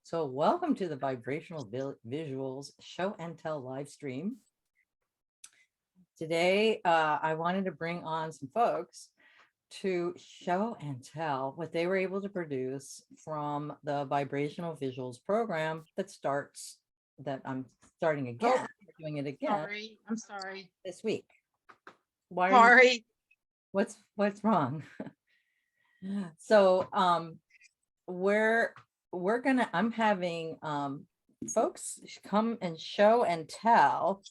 So welcome to the Vibrational Visuals Show and Tell live stream. Today, I wanted to bring on some folks to show and tell what they were able to produce from the Vibrational Visuals program that I'm starting again. We're doing it again. I'm sorry. This week. Why? Sorry. What's wrong? So, I'm having folks come and show and tell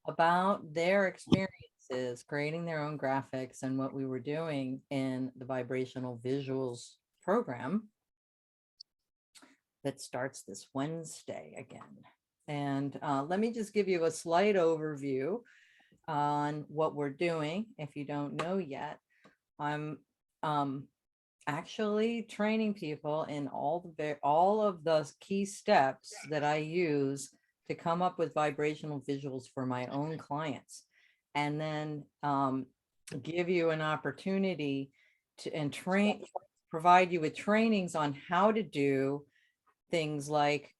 about their experiences creating their own graphics and what we were doing in the Vibrational Visuals program that starts this Wednesday again. And let me just give you a slight overview on what we're doing. If you don't know yet, I'm actually training people in all of the key steps that I use to come up with vibrational visuals for my own clients, and then give you an opportunity to provide you with trainings on how to do things like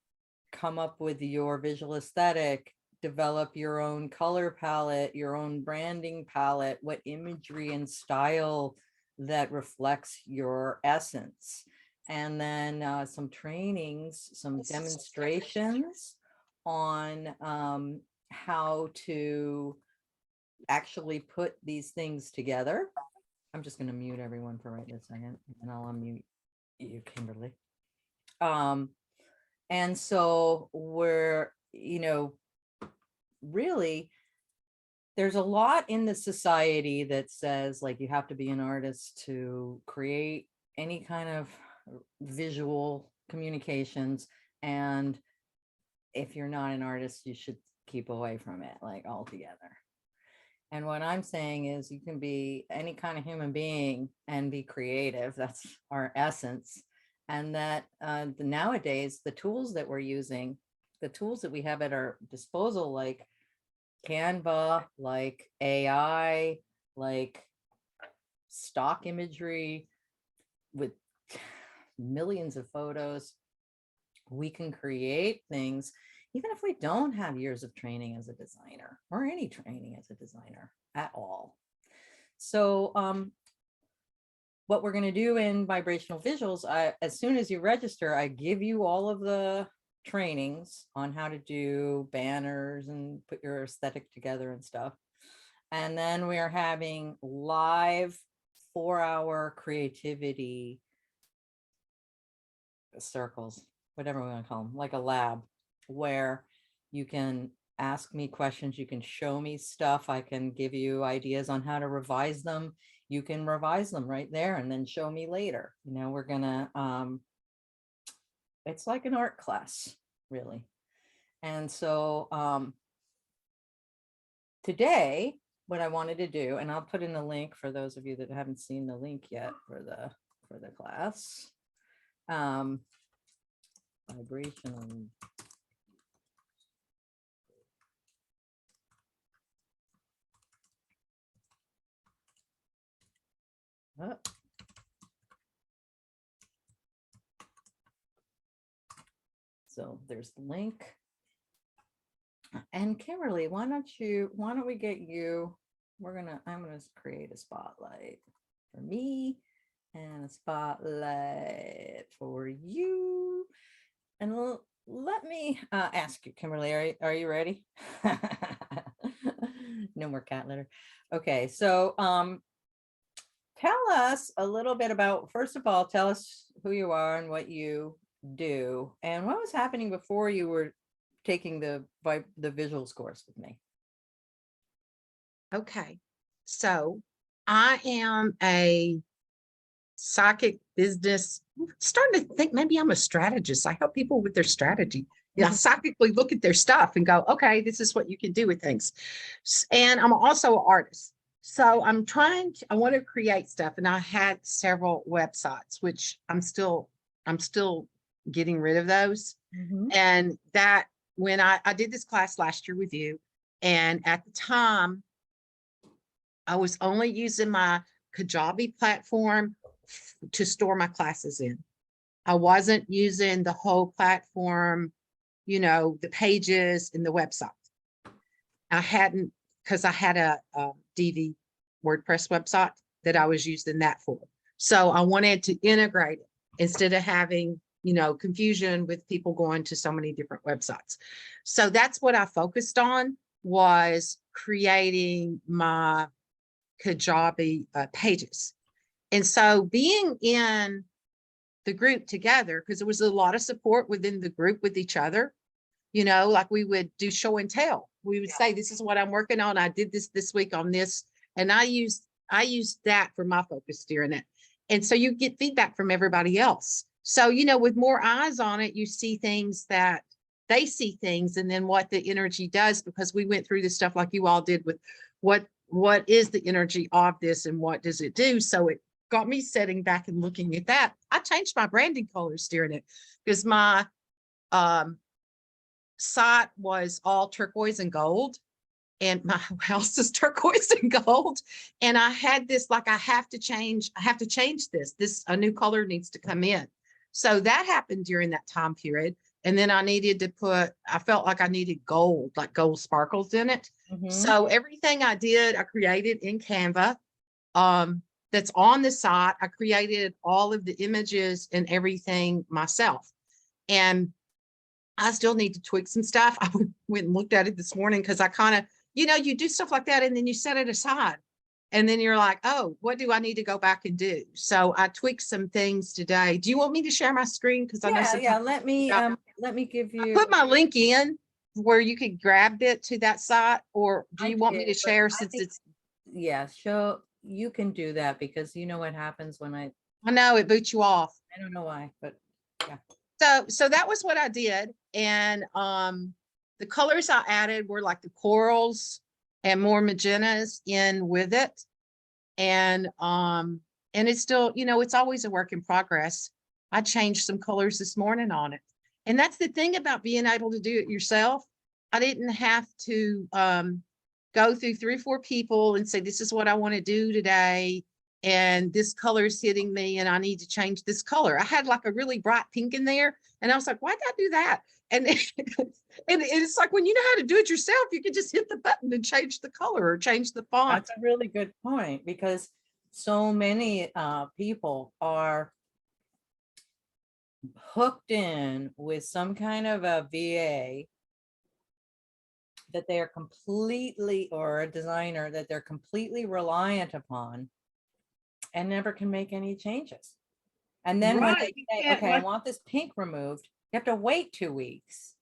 come up with your visual aesthetic, develop your own color palette, your own branding palette, what imagery and style that reflects your essence, and then some trainings, some demonstrations on how to actually put these things together. I'm just going to mute everyone for right this second, and I'll unmute you, Kimberly. And so we're, really, there's a lot in the society that says like you have to be an artist to create any kind of visual communications, and if you're not an artist, you should keep away from it like altogether. And what I'm saying is you can be any kind of human being and be creative. That's our essence. And that nowadays, the tools that we're using, the tools that we have at our disposal, like Canva, like AI, like stock imagery with millions of photos, we can create things even if we don't have years of training as a designer or any training as a designer at all. So what we're going to do in Vibrational Visuals, as soon as you register, I give you all of the trainings on how to do banners and put your aesthetic together and stuff. And then we are having live 4-hour creativity circles, whatever we want to call them, like a lab, where you can ask me questions, you can show me stuff, I can give you ideas on how to revise them. You can revise them right there and then show me later. We're gonna it's like an art class, really. And so today, what I wanted to do, and I'll put in the link for those of you that haven't seen the link yet for the class. Vibrational. Oh. So there's the link. And Kimberly, why don't we get you, I'm gonna create a spotlight for me and a spotlight for you. And let me ask you, Kimberly, are you ready? No more cat litter. Okay, so tell us a little bit about, first of all, tell us who you are and what you do and what was happening before you were taking the visuals course with me. Okay, so I am a psychic business. I'm starting to think maybe I'm a strategist. I help people with their strategy. I psychically look at their stuff and go, okay, this is what you can do with things. And I'm also an artist. So I want to create stuff. And I had several websites, which I'm still getting rid of those. And that when I did this class last year with you, and at the time, I was only using my Kajabi platform to store my classes in. I wasn't using the whole platform, you know, the pages and the website. I hadn't, because I had a DV WordPress website that I was using that for. So I wanted to integrate it instead of having, you know, confusion with people going to so many different websites. So that's what I focused on, was creating my Kajabi pages. And so being in the group together, because there was a lot of support within the group with each other, you know, like we would do show and tell. We would say, this is what I'm working on. I did this week on this. And I used that for my focus during it. And so you get feedback from everybody else. So, you know, with more eyes on it, you see things that they see things, and then what the energy does, because we went through this stuff like you all did with what is the energy of this and what does it do. So it got me sitting back and looking at that. I changed my branding colors during it, because my site was all turquoise and gold, and my house is turquoise and gold. And I had this, like, I have to change this, a new color needs to come in. So that happened during that time period. And then I needed to I felt like I needed gold, like gold sparkles in it. So everything I did, I created in Canva. That's on the site. I created all of the images and everything myself. And I still need to tweak some stuff. I went and looked at it this morning, because I kind of, you know, you do stuff like that and then you set it aside. And then you're like, oh, what do I need to go back and do? So I tweaked some things today. Do you want me to share my screen? Because I know sometimes let me give I you. put my link in where you could grab it to that site, or do you want me to share, since it's. Yeah, you can do that, because you know what happens when I know it boots you off. I don't know why, but yeah. So that was what I did. And the colors I added were like the corals and more magentas in with it. And it's still, you know, it's always a work in progress. I changed some colors this morning on it. And that's the thing about being able to do it yourself. I didn't have to go through 3 or 4 people and say, this is what I want to do today, and this color is hitting me and I need to change this color. I had like a really bright pink in there, and I was like, why did I do that? And it's like, when you know how to do it yourself, you can just hit the button and change the color or change the font. That's a really good point, because so many people are hooked in with some kind of a VA that they are completely, or a designer that they're completely reliant upon, and never can make any changes. And then when they say, okay, I want this pink removed, you have to wait 2 weeks.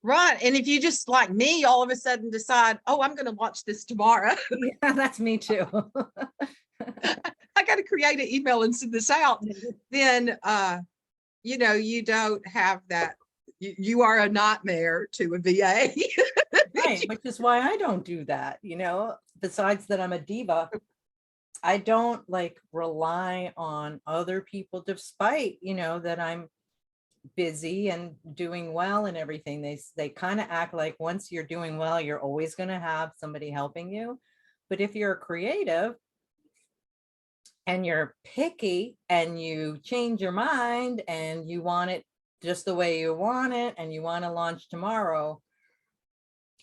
Right. And if you just, like me, all of a sudden decide, oh, I'm going to watch this tomorrow. Yeah, that's me too. I got to create an email and send this out. Then, you know, you don't have that. You are a nightmare to a VA. Right, which is why I don't do that. You know, besides that I'm a diva, I don't like rely on other people, despite, you know, that I'm busy and doing well and everything. They kind of act like once you're doing well, you're always going to have somebody helping you. But if you're a creative and you're picky and you change your mind and you want it just the way you want it, and you want to launch tomorrow,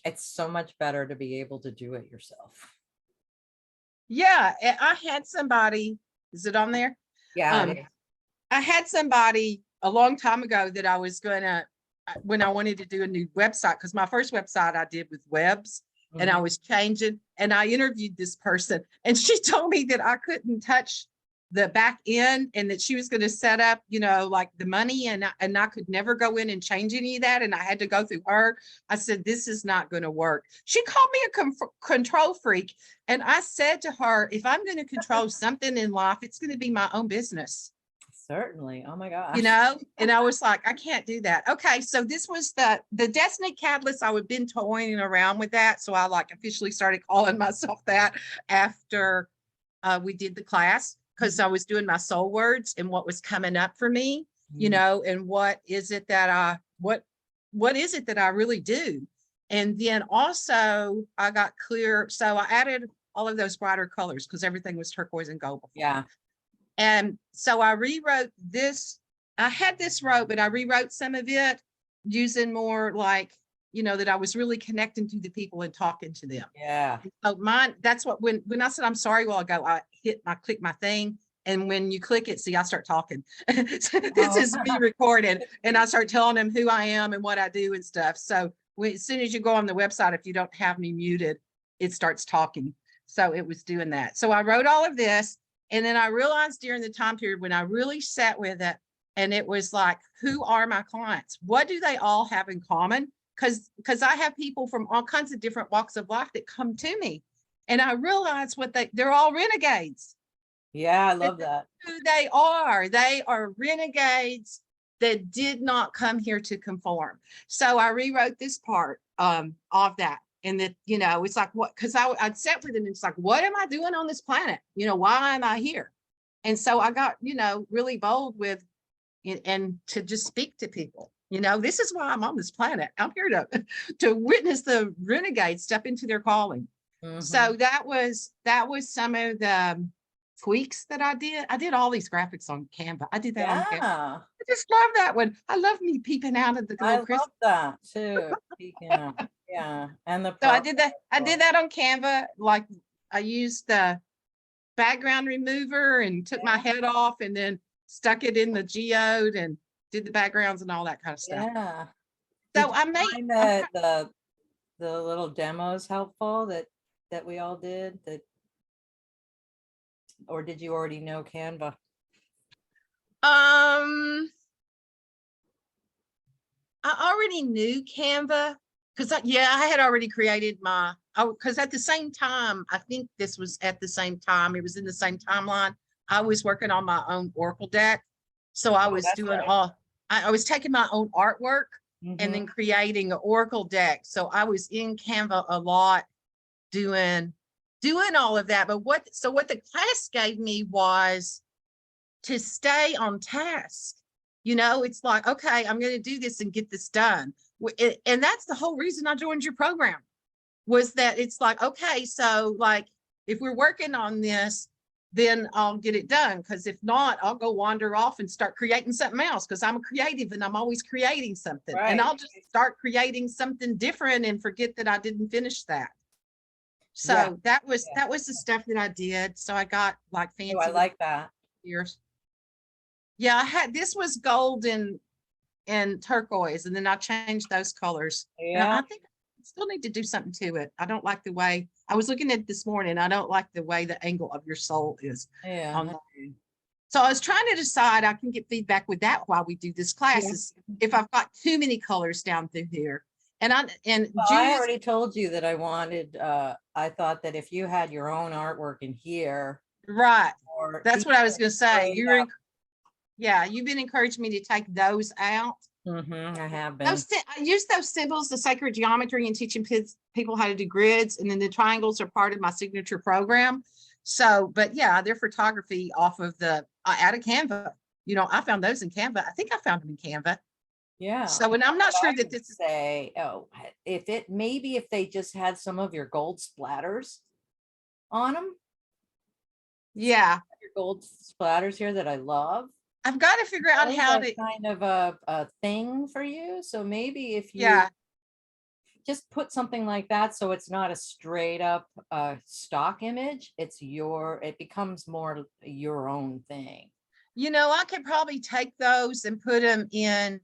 it's so much better to be able to do it yourself. Yeah, I had somebody, is it on there? Yeah. I had somebody a long time ago that I was gonna, when I wanted to do a new website, because my first website I did with webs, and I was changing, and I interviewed this person, and she told me that I couldn't touch the back end, and that she was going to set up, you know, like the money, and I could never go in and change any of that, and I had to go through her. I said, this is not going to work. She called me a control freak, and I said to her, if I'm going to control something in life, it's going to be my own business. Certainly. Oh my gosh. You know, and I was like, I can't do that. Okay, so this was the Destiny Catalyst. I would been toying around with that, so I like officially started calling myself that after we did the class, because I was doing my soul words and what was coming up for me, you know, and what is it that what is it that I really do? And then also I got clear, so I added all of those brighter colors because everything was turquoise and gold before. Yeah. And so I rewrote this I had this wrote, but I rewrote some of it using more like, that I was really connecting to the people and talking to them. Yeah. So mine, that's what, when I said I'm sorry a while ago, I click my thing. And when you click it, see, I start talking. So this is me recorded, and I start telling them who I am and what I do and stuff. So as soon as you go on the website, if you don't have me muted, it starts talking. So it was doing that. So I wrote all of this. And then I realized during the time period when I really sat with it, and it was like, who are my clients? What do they all have in common? Because I have people from all kinds of different walks of life that come to me. And I realize they're all renegades. Yeah, I love that. Who they are. They are renegades that did not come here to conform. So I rewrote this part of that. And that, it's like, what, because I'd sat with it and it's like, what am I doing on this planet? Why am I here? And so I got, really bold with, and to just speak to people. This is why I'm on this planet. I'm here to witness the renegades step into their calling. So that was some of the tweaks that I did. I did all these graphics on Canva. I did that on Canva. Yeah. I just love that one. I love me peeping out of the I little love that too. Speaking of, yeah. And the So I did that on Canva. Like I used the background remover and took my head off and then stuck it in the geode and did the backgrounds and all that kind of stuff. Yeah. So Did I you made find that the little demos helpful that we all did, or did you already know Canva? I already knew Canva because I had already created because at the same time, I think this was at the same time, it was in the same timeline. I was working on my own Oracle deck. So I was doing right. I was taking my own artwork and then creating an Oracle deck. So I was in Canva a lot doing all of that. But what the class gave me was to stay on task. It's like, okay, I'm going to do this and get this done. And that's the whole reason I joined your program, was that it's like, okay, so like, if we're working on this, then I'll get it done. Because if not, I'll go wander off and start creating something else, because I'm a creative and I'm always creating something. Right. And I'll just start creating something different and forget that I didn't finish that. So that was the stuff that I did. So I got like fancy. Oh, I like that. Years. Yeah, this was gold and turquoise, and then I changed those colors. Yeah, I think I still need to do something to it. I don't like the way I was looking at it this morning. I don't like the way the angle of your soul is. Yeah. So I was trying to decide. I can get feedback with that while we do this class. Is if I've got too many colors down through here. And I already told you that I wanted. I thought that if you had your own artwork in here, right? That's what I was going to say. You've been encouraging me to take those out. I have been. I use those symbols, the sacred geometry, and teaching people how to do grids. And then the triangles are part of my signature program. So, but yeah, they're photography off of out of Canva. I found those in Canva. I think I found them in Canva. Yeah. So, and I'm not sure that this is if they just had some of your gold splatters on them. Yeah. Your gold splatters here that I love. I've got to figure out how to kind of a thing for you. So maybe if you just put something like that, so it's not a straight up stock image, it becomes more your own thing. I could probably take those and put them in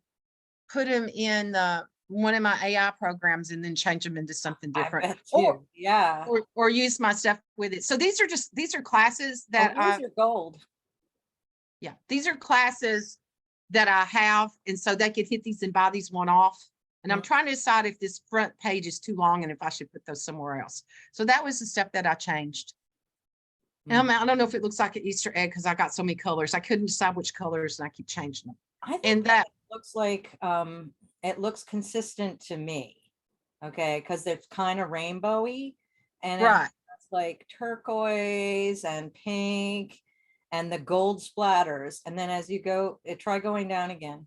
one of my AI programs and then change them into something different. Or use my stuff with it. So these are classes that these are gold. Yeah, these are classes that I have, and so they could hit these and buy these one off. And I'm trying to decide if this front page is too long and if I should put those somewhere else. So that was the stuff that I changed. And I don't know if it looks like an Easter egg because I got so many colors. I couldn't decide which colors, and I keep changing them. I think that looks like it looks consistent to me. Okay, because it's kind of rainbowy, and it's like turquoise and pink. And the gold splatters. And then as you go, try going down again.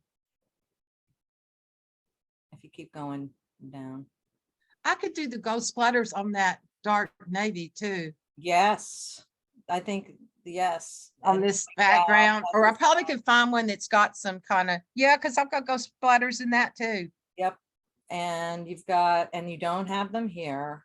If you keep going down. I could do the gold splatters on that dark navy too. Yes. I think, yes. on And this yeah, background, or I probably could find one that's got some kind of, yeah, because I've got ghost splatters in that too. yep. And you've got, and you don't have them here.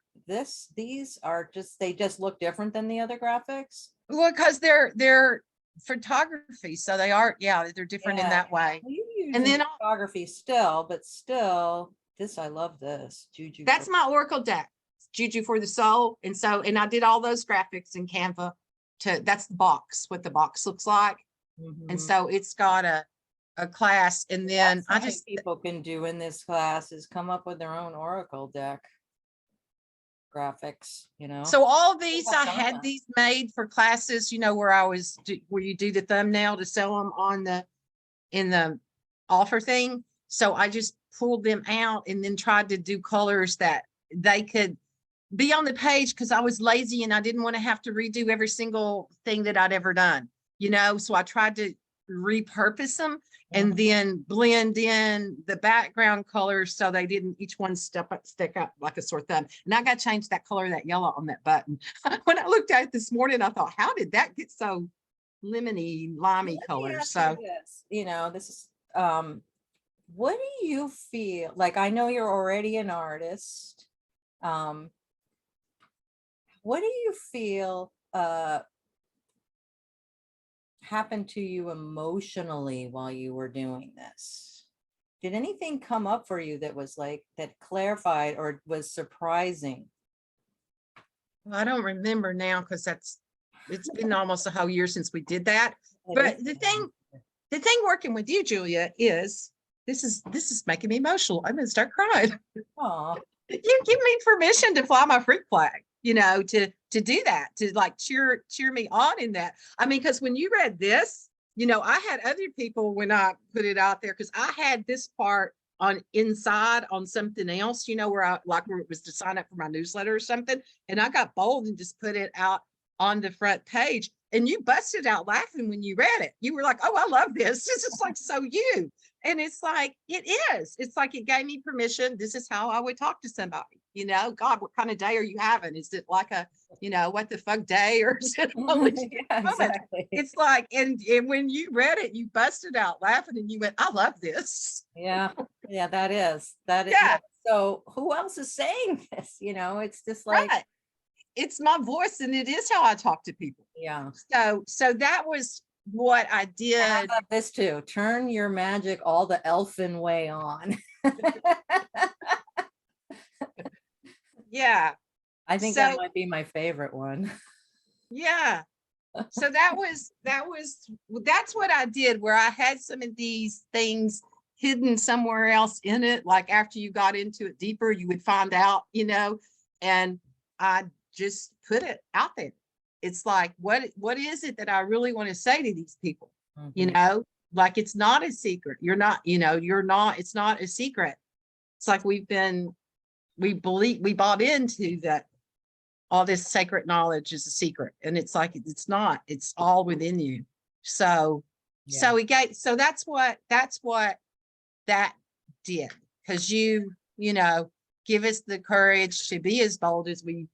These are just, they just look different than the other graphics. Well, because they're photography, so they are, yeah, they're different in Yeah. that way. Well, you're And using then photography still, but still, this, I love this. Juju. that's my Oracle deck, Juju for the Soul. And so, and I did all those graphics in Canva that's the box, what the box looks like. And so it's got a class, and then I just, people can do in this class is come up with their own Oracle deck graphics, you know. so all these, I I've done had that. these made for classes, you know, where you do the thumbnail to sell them in the offer thing. So I just pulled them out and then tried to do colors that they could be on the page, because I was lazy and I didn't want to have to redo every single thing that I'd ever done, you know. So I tried to repurpose them and then blend in the background colors so they didn't each one stick up like a sore thumb. And I got to change that color, that yellow on that button. When I looked at it this morning, I thought, how did that get so lemony, limey colors? So this, you know, this is what do you feel like? I know you're already an artist. What do you feel happened to you emotionally while you were doing this? Did anything come up for you that was like, that clarified or was surprising? I don't remember now, because it's been almost a whole year since we did that. But the thing working with you, Julia, is this is making me emotional. I'm gonna start crying. Oh, You give me permission to fly my freak flag, you know, to do that, to like cheer me on in that. I mean, because when you read this, you know, I had other people when I put it out there, because I had this part on inside on something else, you know, where it was to sign up for my newsletter or something. And I got bold and just put it out on the front page. And you busted out laughing when you read it. You were like, oh, I love this. This is like so you. And it's like, it is. It's like it gave me permission. This is how I would talk to somebody. You know, God, what kind of day are you having? Is it like a, you know, what the fuck day, or is it yeah, exactly. It's like, and when you read it, you busted out laughing and you went, I love this. Yeah, yeah, that is. Yeah. So who else is saying this? You know, it's just like, Right. It's my voice, and it is how I talk to people. yeah. So that was what I did. How about this too? Turn your magic all the elfin way on. Yeah. I think that might be my favorite one. Yeah. So that's what I did, where I had some of these things hidden somewhere else in it. Like after you got into it deeper, you would find out, you know, and I just put it out there. It's like, what is it that I really want to say to these people? You know, like, it's not a secret. You're not, you know, it's not a secret. It's like we bought into that all this sacred knowledge is a secret, and it's like, it's not, it's all within you. So that's what that did, because you know, give us the courage to be as bold as we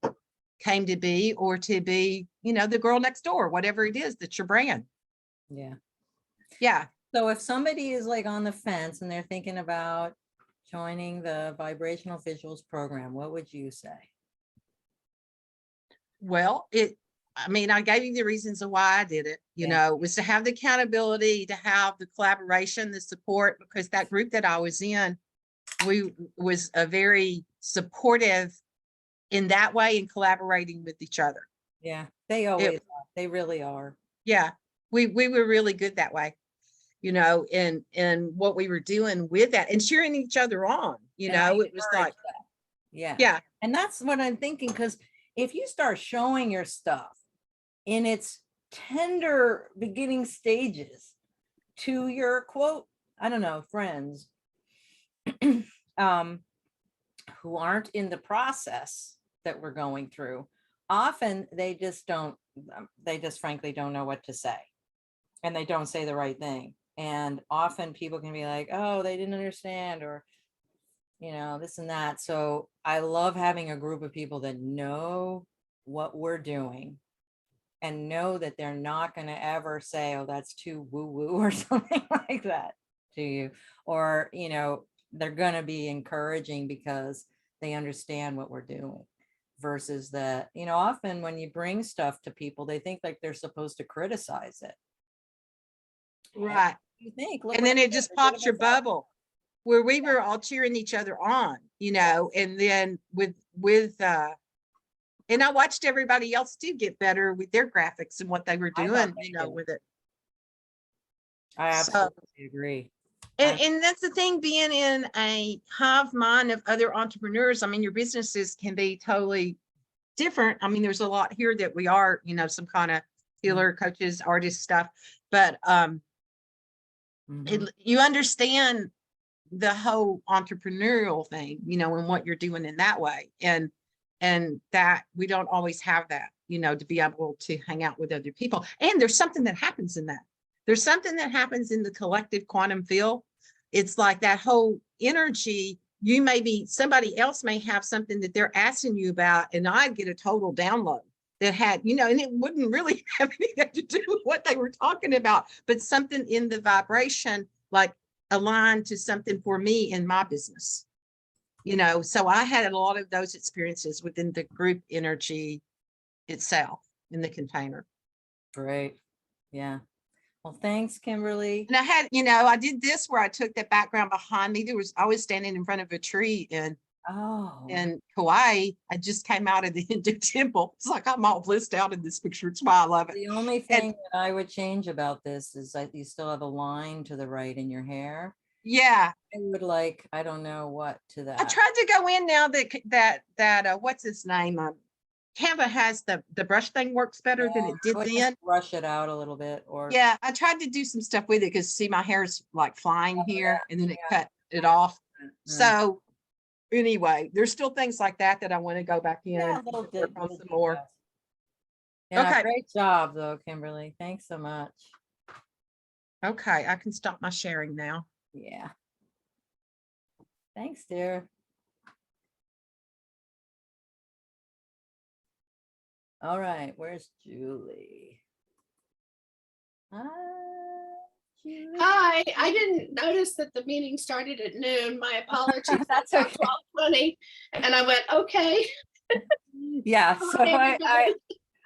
came to be, or to be, you know, the girl next door, whatever it is that's your brand. Yeah. So if somebody is like on the fence and they're thinking about joining the Vibrational Visuals program, what would you say? Well, I mean, I gave you the reasons of why I did it. You know, it was to have the accountability, to have the collaboration, the support, because that group that I was in, was a very supportive in that way, and collaborating with each other. Yeah, they always are. They really are. Yeah, we were really good that way, you know, and what we were doing with that, and cheering each other on, you know, it was like, yeah. And that's what I'm thinking, because if you start showing your stuff in its tender beginning stages to your quote, I don't know, friends who aren't in the process that we're going through, often they just frankly don't know what to say, and they don't say the right thing. And often people can be like, oh, they didn't understand, or, you know, this and that. So I love having a group of people that know what we're doing and know that they're not going to ever say, oh, that's too woo woo or something like that to you. Or, you know, they're going to be encouraging because they understand what we're doing, versus that, you know, often when you bring stuff to people, they think like they're supposed to criticize it. Right. You think, look And what then I it did, just or what pops have your I said? bubble where we were all cheering each other on, you know, and then with and I watched everybody else do get better with their graphics and what they were I thought doing, you they know, did. with it. I So, absolutely agree. and that's the thing, being in a hive mind of other entrepreneurs. I mean, your businesses can be totally different. I mean, there's a lot here that we are, you know, some kind of healer, coaches, artist stuff, but Mhm. you understand the whole entrepreneurial thing, you know, and what you're doing in that way. And that we don't always have that, you know, to be able to hang out with other people. And there's something that happens in that. There's something that happens in the collective quantum field. It's like that whole energy. You may be, somebody else may have something that they're asking you about, and I'd get a total download that had, you know, and it wouldn't really have anything to do with what they were talking about, but something in the vibration, like aligned to something for me in my business, you know. So I had a lot of those experiences within the group energy itself in the container. Great. Yeah. Well, thanks, Kimberly. And I had, you know, I did this where I took that background behind me. I was standing in front of a tree Oh, in Kauai. I just came out of the Hindu temple. It's like I'm all blissed out in this picture. It's why I love it. the only And thing that I would change about this is that you still have a line to the right in your hair. yeah, I would like, I don't know what to I that. tried to go in now that what's his name? Canva has the brush thing works better than it did I would just then. brush it out a little bit, or Yeah, I tried to do some stuff with it because see, my hair's like flying here and then it yeah, cut it off. mm. So anyway, there's still things like that that I want to go back in Yeah, and work on some more. details. Yeah, Okay. great job though, Kimberly. Thanks so much. Okay, I can stop my sharing now. Yeah. Thanks, dear. All right, where's Julie? Hi, Julie. Hi, I didn't notice that the meeting started at noon. My apologies. That's About okay. 12:20, and I went, okay. Yeah, so Hi, everybody.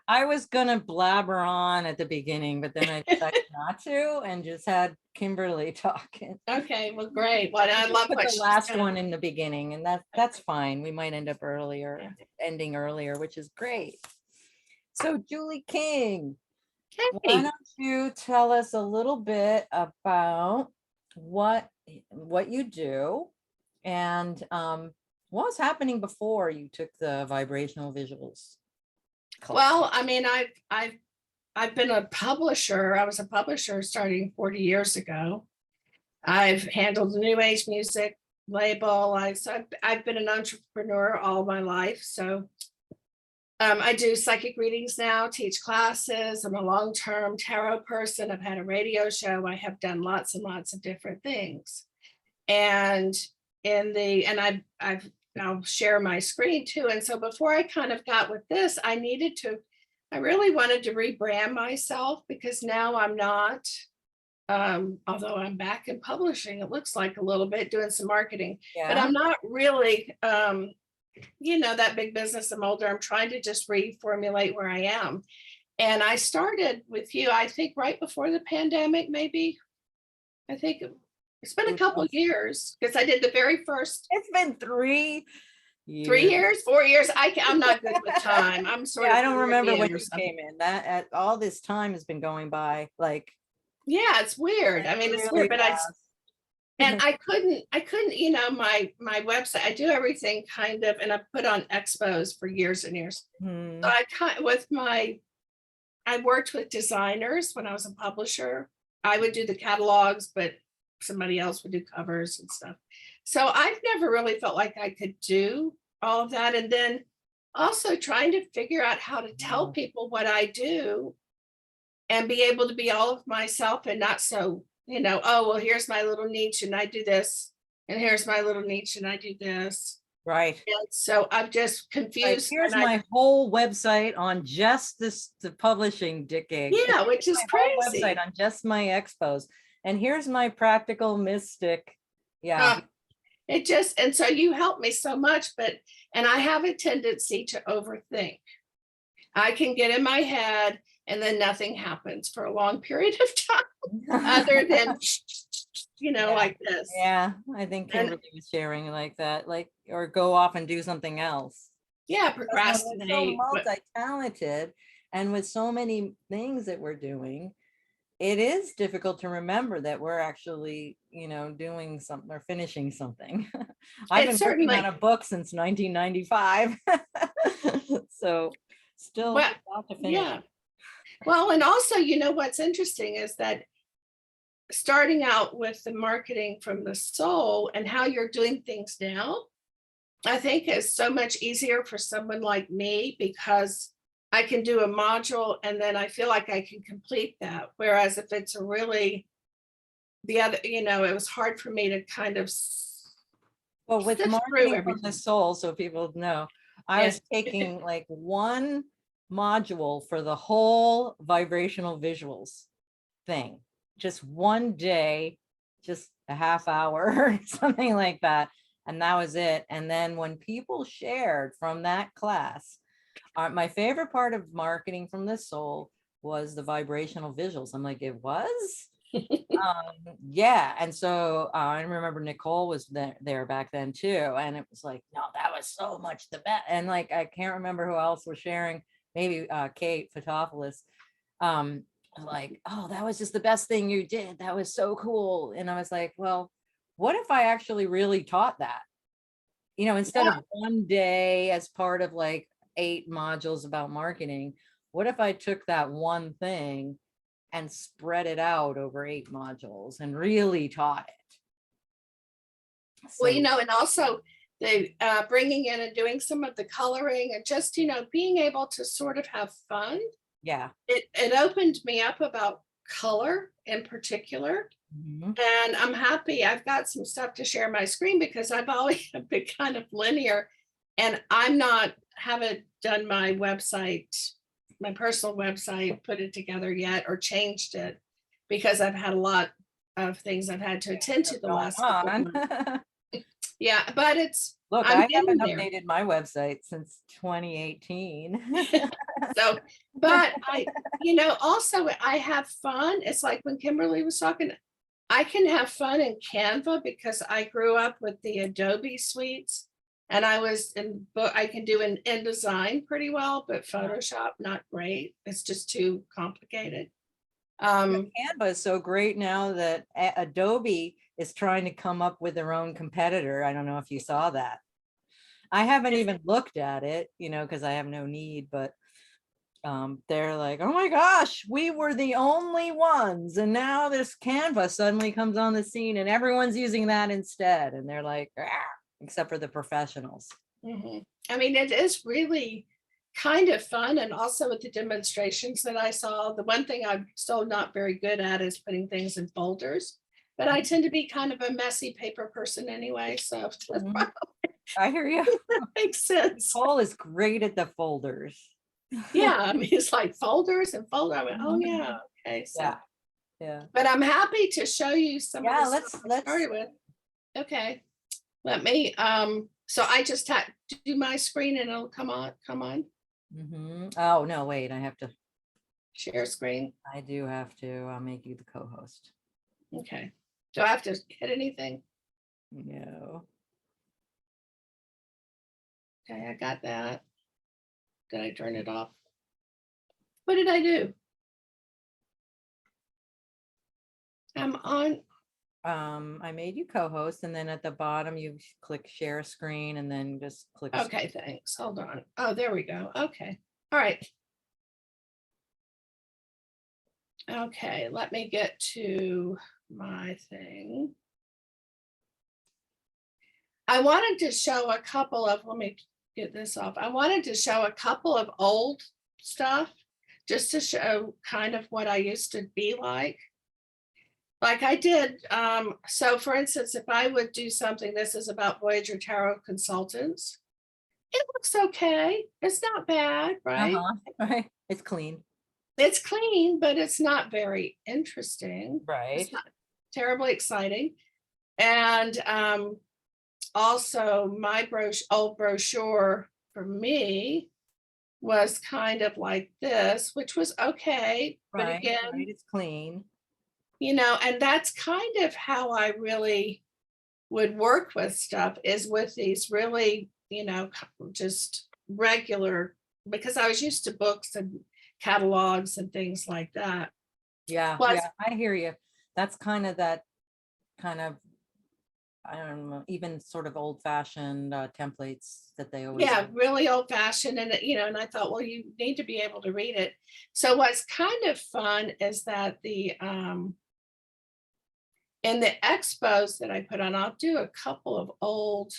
I was gonna blabber on at the beginning, but then I decided not to and just had Kimberly talking. Okay, well, great. Well, I love Put what the she's last done. one in the beginning, and that's fine. We might end up earlier, Yeah. ending earlier, which is great. So Julie King, why Hey, don't you tell us a little bit about what you do and what was happening before you took the vibrational visuals class? well, I mean, I've been a publisher. I was a publisher starting 40 years ago. I've handled the new age music label. I've been an entrepreneur all my life. So I do psychic readings now, teach classes. I'm a long-term tarot person. I've had a radio show. I have done lots and lots of different things. And I'll share my screen too. And so before I kind of got with this, I really wanted to rebrand myself, because now I'm not, although I'm back in publishing, it looks like a little bit, doing some marketing, but I'm not really, that big business. I'm older. I'm trying to just reformulate where I am. And I started with you, I think right before the pandemic, maybe. I think it's been a couple of years, because I did the very first It's been 3 years. 3 years, 4 years. I'm not good with time. I'm sort of. I don't remember when you something. came in. That at all this time has been going by like. Yeah, it's weird. I mean, it's really weird, but fast. I couldn't, my website, I do everything kind of, and I put on expos for years and years. Hmm. So I worked with designers when I was a publisher. I would do the catalogs, but somebody else would do covers and stuff. So I've never really felt like I could do all of that. And then also trying to figure out how to tell people what I do and be able to be all of myself and not so, oh, well, here's my little niche and I do this. And here's my little niche and I do this. Right. And so I'm just Like, confused. here's and I- my whole website on just this, the publishing gig. Yeah, which is My whole crazy. website on just my expos. And here's my practical mystic. Yeah. It just, and so you help me so much, and I have a tendency to overthink. I can get in my head and then nothing happens for a long period of time other than, Yeah. like this. Yeah, I think And- Kimberly was sharing like that, like, or go off and do something else. Yeah, Because when procrastinate. we're so but- multi-talented and with so many things that we're doing, it is difficult to remember that we're actually, doing something or finishing something. I've been working on certainly- a book since 1995. So still Well, a lot to finish. Yeah. Well, and also, what's interesting is that starting out with the marketing from the soul and how you're doing things now, I think is so much easier for someone like me because I can do a module and then I feel like I can complete that. Whereas if it's the other, it was hard for me to kind of. Well, with sift through marketing from everything. the soul, so people know, I Yeah. was taking like one module for the whole vibrational visuals thing, just one day, just a half hour or something like that. And that was it. And then when people shared from that class, my favorite part of marketing from the soul was the vibrational visuals. I'm like, it was? Yeah. And so I remember Nicole was there back then too. And it was like, no, that was so much the best. And like, I can't remember who else was sharing, maybe Kate Fotopoulos, like, oh, that was just the best thing you did. That was so cool. And I was like, well, what if I actually really taught that? Instead of one day as part of like 8 modules about marketing, what if I took that one thing and spread it out over 8 modules and really taught it? Well, So, and also the bringing in and doing some of the coloring and just, being able to sort of have fun. yeah. It opened me up about color in particular. Mhm. And I'm happy I've got some stuff to share my screen because I've always been kind of linear and haven't done my website, my personal website, put it together yet or changed it because I've had a lot of things I've had to attend to the Going last couple of on. months. Yeah, but Look, I'm I haven't getting there. updated my website since 2018. So, but also I have fun. It's like when Kimberly was talking, I can have fun in Canva because I grew up with the Adobe suites and I can do an InDesign pretty well, but Photoshop, not great. It's just too complicated. Canva is so great now that Adobe is trying to come up with their own competitor. I don't know if you saw that. I haven't even looked at it, because I have no need, but they're like, oh my gosh, we were the only ones. And now this Canva suddenly comes on the scene and everyone's using that instead. And they're like, "Ah," except for the professionals. Mhm. I mean, it is really kind of fun. And also with the demonstrations that I saw, the one thing I'm still not very good at is putting things in folders, but I tend to be kind of a messy paper person anyway. So that Mhm. I hear you. makes sense. Paul is great at the folders. Yeah. I mean, it's like folders and folder. I went, oh yeah. Okay. So, Yeah. Yeah. but I'm happy to show you some Yeah, of the stuff I let's started with. Okay. Let me, so I just had to do my screen and it'll come on. Mhm. Oh, no, wait, I have to, Share screen. I do have to, I'll make you the co-host. Okay. Do I have to hit anything? No. Okay, I got that. Did I turn it off? What did I do? I'm on. I made you co-host and then at the bottom you click share screen and then just click. Okay, thanks. Hold on. Oh, there we go. Okay. All right. Okay, let me get to my thing. I wanted to show a couple of, let me get this off. I wanted to show a couple of old stuff just to show kind of what I used to be like. like I did, so for instance, if I would do something, this is about Voyager Tarot Consultants. It looks okay. It's not bad, right? Right. It's clean. It's clean, but it's not very interesting. Right. It's not terribly exciting. And also my old brochure for me was kind of like this, which was okay. But Right. again, Right. It's clean. you know, and that's kind of how I really would work with stuff, is with these really, you know, just regular, because I was used to books and catalogs and things like that. Yeah. Plus, Yeah. I hear you. That's kind of that kind of, I don't know, even sort of old fashioned templates that they always. yeah, really old fashioned. And, you know, and I thought, well, you need to be able to read it. So what's kind of fun is that in the expos that I put on, I'll do a couple of old.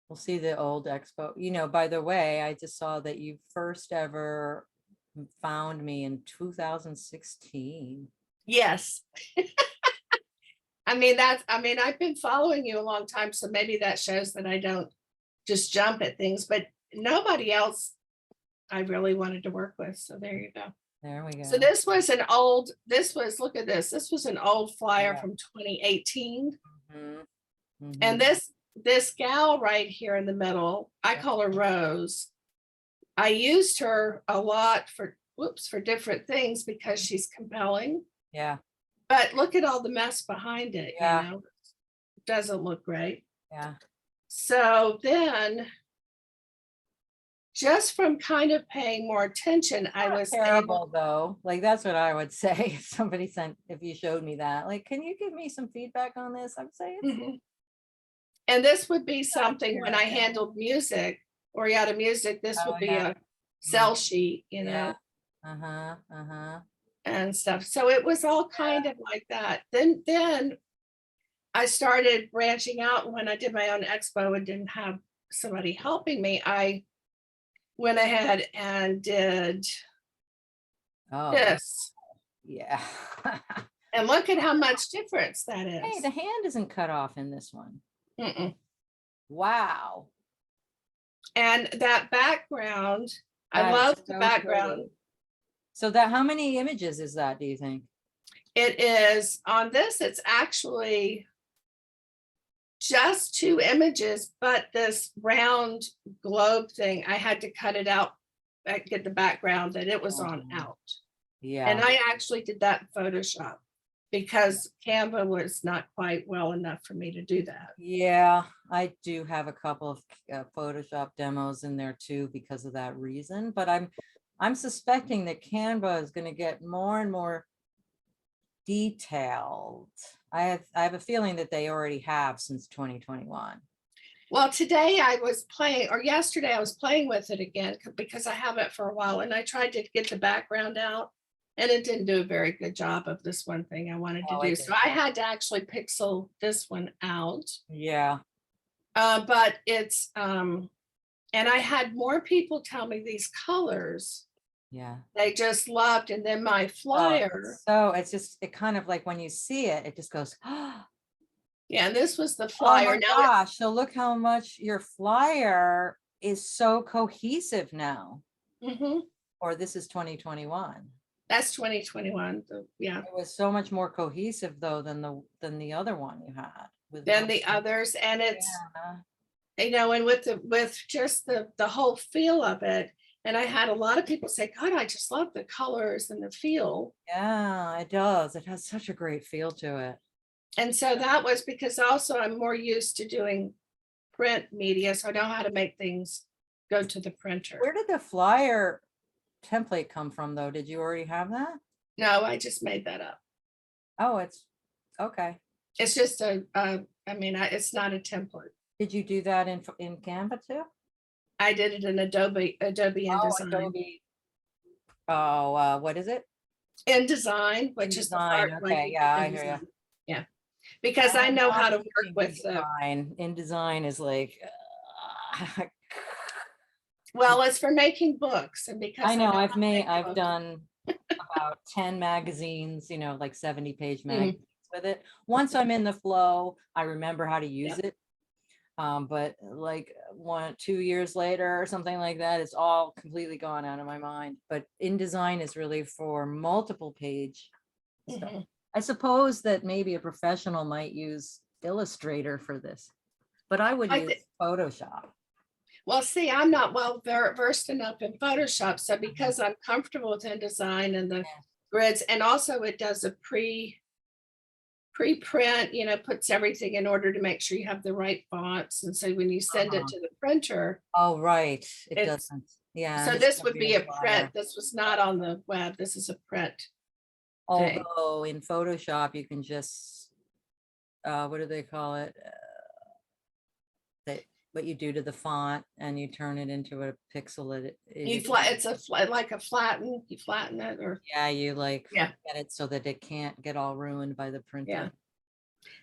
We'll see the old expo. You know, by the way, I just saw that you first ever found me in 2016. Yes. I mean, I've been following you a long time, so maybe that shows that I don't just jump at things, but nobody else I really wanted to work with. So there you go. There we go. So look at this. This was an old flyer Yeah. from 2018. Mhm, And mhm. this gal right here in the middle, I call her Rose. I used her a lot for different things because she's compelling. Yeah. But look at all the mess behind it, Yeah. you know, doesn't look great. Yeah. So then, just from kind of paying more attention, I Not was terrible though. Like that's what I would say. If somebody sent, if you showed me that, like, can you give me some feedback on this? I'm saying Mhm. And this would be not something when I terrible. handled music, or out of music, this Oh would be yeah. a sell sheet, you Yeah. know, Uh-huh. Uh-huh. and stuff. So it was all kind of like that. Then I started branching out. When I did my own expo and didn't have somebody helping me, I went ahead and did Oh this. yeah. And look at how much difference that Hey, is. the hand isn't cut off in this one. Mm-mm. Wow. And that background, I That is love the so background. pretty. So that, how many images is that, do you think? It is on this, it's actually just 2 images, but this round globe thing, I had to cut it out, get the background that it was on out. Yeah. And I actually did that in Photoshop because Canva was not quite well enough for me to do that. Yeah, I do have a couple of Photoshop demos in there too because of that reason, but I'm suspecting that Canva is going to get more and more detailed. I have a feeling that they already have since 2021. Well, today I was playing, or yesterday I was playing with it again because I haven't for a while, and I tried to get the background out, and it didn't do a very good job of this one thing I wanted to Oh, do. So I had to actually pixel this one out. Yeah. But it's, and I had more people tell me these colors Yeah. they just loved. And then my flyer. So it's just, it kind of like when you see it, it just goes, oh Yeah, and this was the my flyer. Now, gosh. So look how much your flyer is so cohesive now. Or this is 2021. That's 2021. Yeah. It was so much more cohesive though than the other one you had. Than the others. And it's, Yeah. you know, and with just the whole feel of it. And I had a lot of people say, God, I just love the colors and the feel. Yeah, it does. It has such a great feel to it. And so that was because also I'm more used to doing print media. So I know how to make things go to the printer. Where did the flyer template come from though? Did you already have that? No, I just made that up. Oh, it's okay. It's just it's not a template. Did you do that in Canva too? I did it in Adobe InDesign. Adobe. Oh, what is it? InDesign, which is the part, InDesign. like, Okay, yeah, I hear InDesign. you. Yeah, because I know how to work with the. InDesign is like. Well, it's for making books, and because I know how to I've make I've books. done about 10 magazines, you know, like 70-page magazines with it. Once I'm in the flow, I remember how to use it. But like 2 years later or something like that, it's all completely gone out of my mind. But InDesign is really for multiple page stuff. Mhm. I suppose that maybe a professional might use Illustrator for this, but I would I use thi- Photoshop. Well, see, I'm not well versed enough in Photoshop, so because I'm comfortable with InDesign and the Yeah. grids, and also it does a pre-print, puts everything in order to make sure you have the right fonts. And so when you send it Uh-huh. to the printer, Oh, right. It It's- doesn't. Yeah. so and it's this gonna would be be a flyer. print. This was not on the web. This is a print thing. Although in Photoshop, you can just, what do they call it? That what you do to the font and you turn it into a pixel. Like a flatten, you flatten it or, Yeah, you like Yeah. get it so that it can't get all ruined by the printer. Yeah.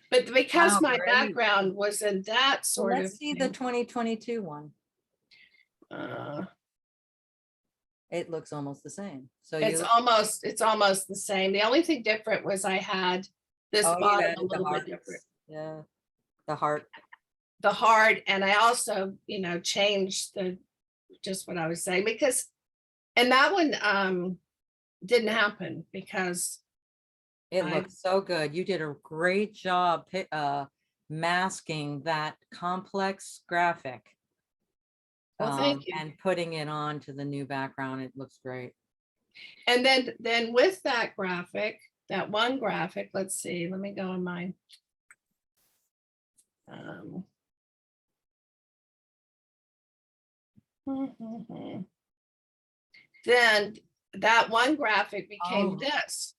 but because Wow, my great. background was in that So sort of let's see the thing, 2022 one. uh, It looks almost the same. So it's almost the same. The only thing different was I had this oh, you bottom added a the little bit hearts. different. Yeah, the heart. The heart, and I also, changed just what I was saying, because, and that one didn't happen because It I- looks so good. You did a great job masking that complex graphic. Well, thank you. And putting it on to the new background. It looks great. And then with that graphic, that one graphic, let's see, let me go in mine. Then that one graphic became Oh. this.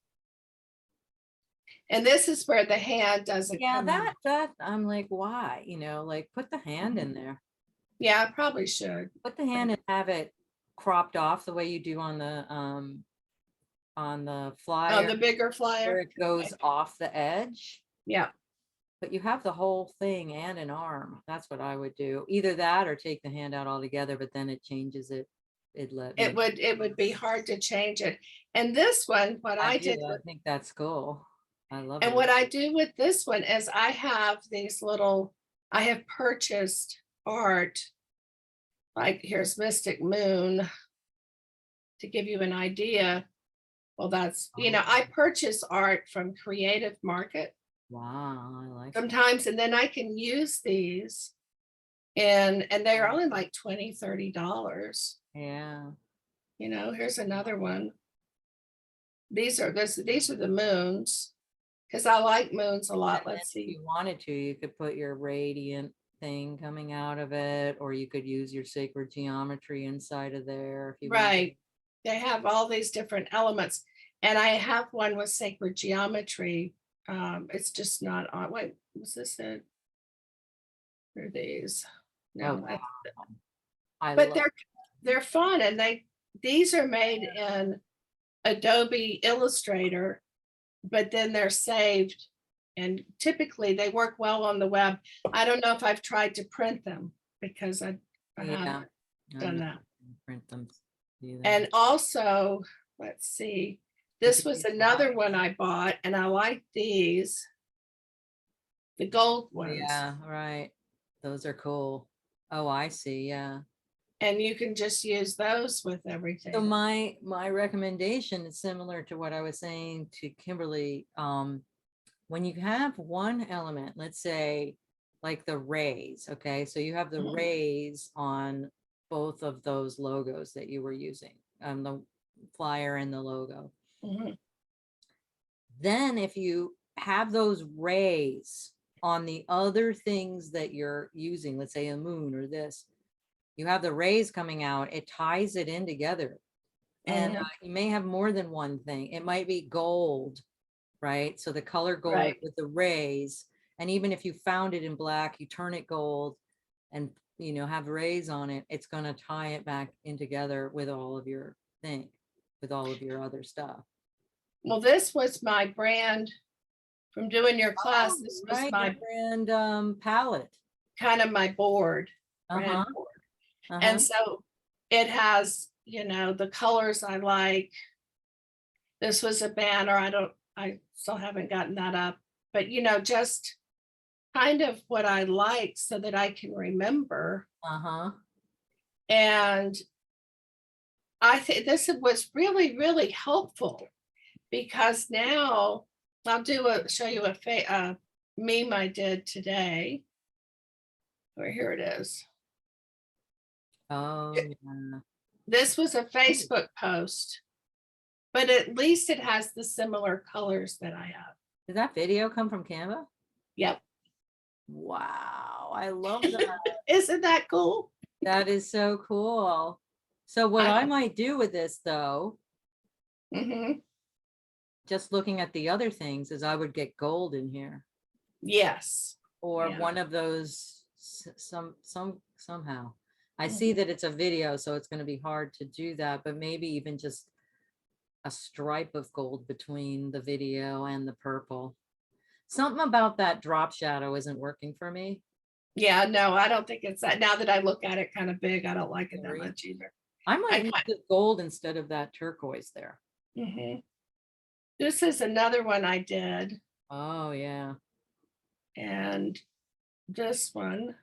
And this is where the hand doesn't Yeah, come out. that I'm like, why? Like put the hand in there. Yeah, I probably should. Put the hand and have it cropped off the way you do on the flyer. On the bigger where flyer. it goes off the edge. Yeah. But you have the whole thing and an arm. That's what I would do. Either that or take the hand out altogether, but then it changes it. It would be hard to change it. And this one, what I did, I think that's cool. I love and it. what I do with this one is I have purchased art. Like here's Mystic Moon to give you an idea. Well, that's, I purchase art from Creative Market. Wow, I like sometimes, and then I can use these and they're only like $20-$30. Yeah. Here's another one. These are the moons, because I like moons a lot. Let's If see. you wanted to, you could put your radiant thing coming out of it, or you could use your sacred geometry inside of there if you wanted. Right. They have all these different elements. And I have one with sacred geometry. It's just not on. Wait, was this it? Or these? No, Oh, wow. but they're fun, and these are made in Adobe Illustrator, but then they're saved, and typically they work well on the web. I don't know if I've tried to print them because I haven't done that. Print them either. And also, let's see, this was another one I bought, and I like these, the gold ones. Yeah, right. Those are cool. Oh, I see. Yeah. And you can just use those with everything. So my recommendation is similar to what I was saying to Kimberly. When you have one element, let's say like the rays, okay? So you have the rays on both of those logos that you were using, the flyer and the logo. Then if you have those rays on the other things that you're using, let's say a moon or this, you have the rays coming out, it ties it in together. And you may have more than one thing. It might be gold, right? So the color gold with the rays. And even if you found it in black, you turn it gold and, have rays on it, it's going to tie it back in together with all of your with all of your other stuff. Well, this was my brand from doing your class. This was my brand palette. Kind of my board. Brand board. And so it has, the colors I like. This was a banner. I still haven't gotten that up. but just kind of what I like so that I can remember. Uh-huh. And I think this was really, really helpful, because now I'll show you a meme I did today. Or here it is. Oh, yeah. This was a Facebook post, but at least it has the similar colors that I have. Did that video come from Canva? Yep. Wow, I love that. Isn't that cool? That is so cool. So what I- I might do with this though, Mhm. just looking at the other things, is I would get gold in here, Yes. or Yeah. one of those somehow. I Mm-hmm. see that it's a video, so it's going to be hard to do that, but maybe even just a stripe of gold between the video and the purple. Something about that drop shadow isn't working for me. Yeah, no, I don't think it's that. Now that I look at it kind of big, I don't like it that Really? much either. I might I use kind- the gold instead of that turquoise there. Mhm. This is another one I did, Oh, yeah. and this one,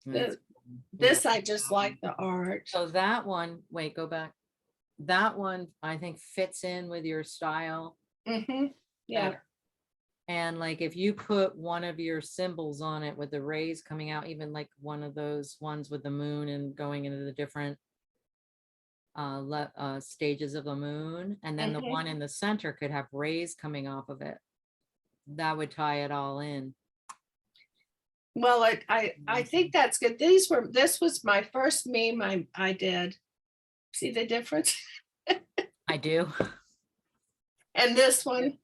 That's this I just like the art. So that one, wait, go back. That one, I think fits in with your style Yeah. better. And like if you put one of your symbols on it with the rays coming out, even like one of those ones with the moon and going into the different stages of the moon, and then the one in the center could have rays coming off of it. That would tie it all in. Well, I think that's good. This was my first meme I did. See the difference? I do. And this one.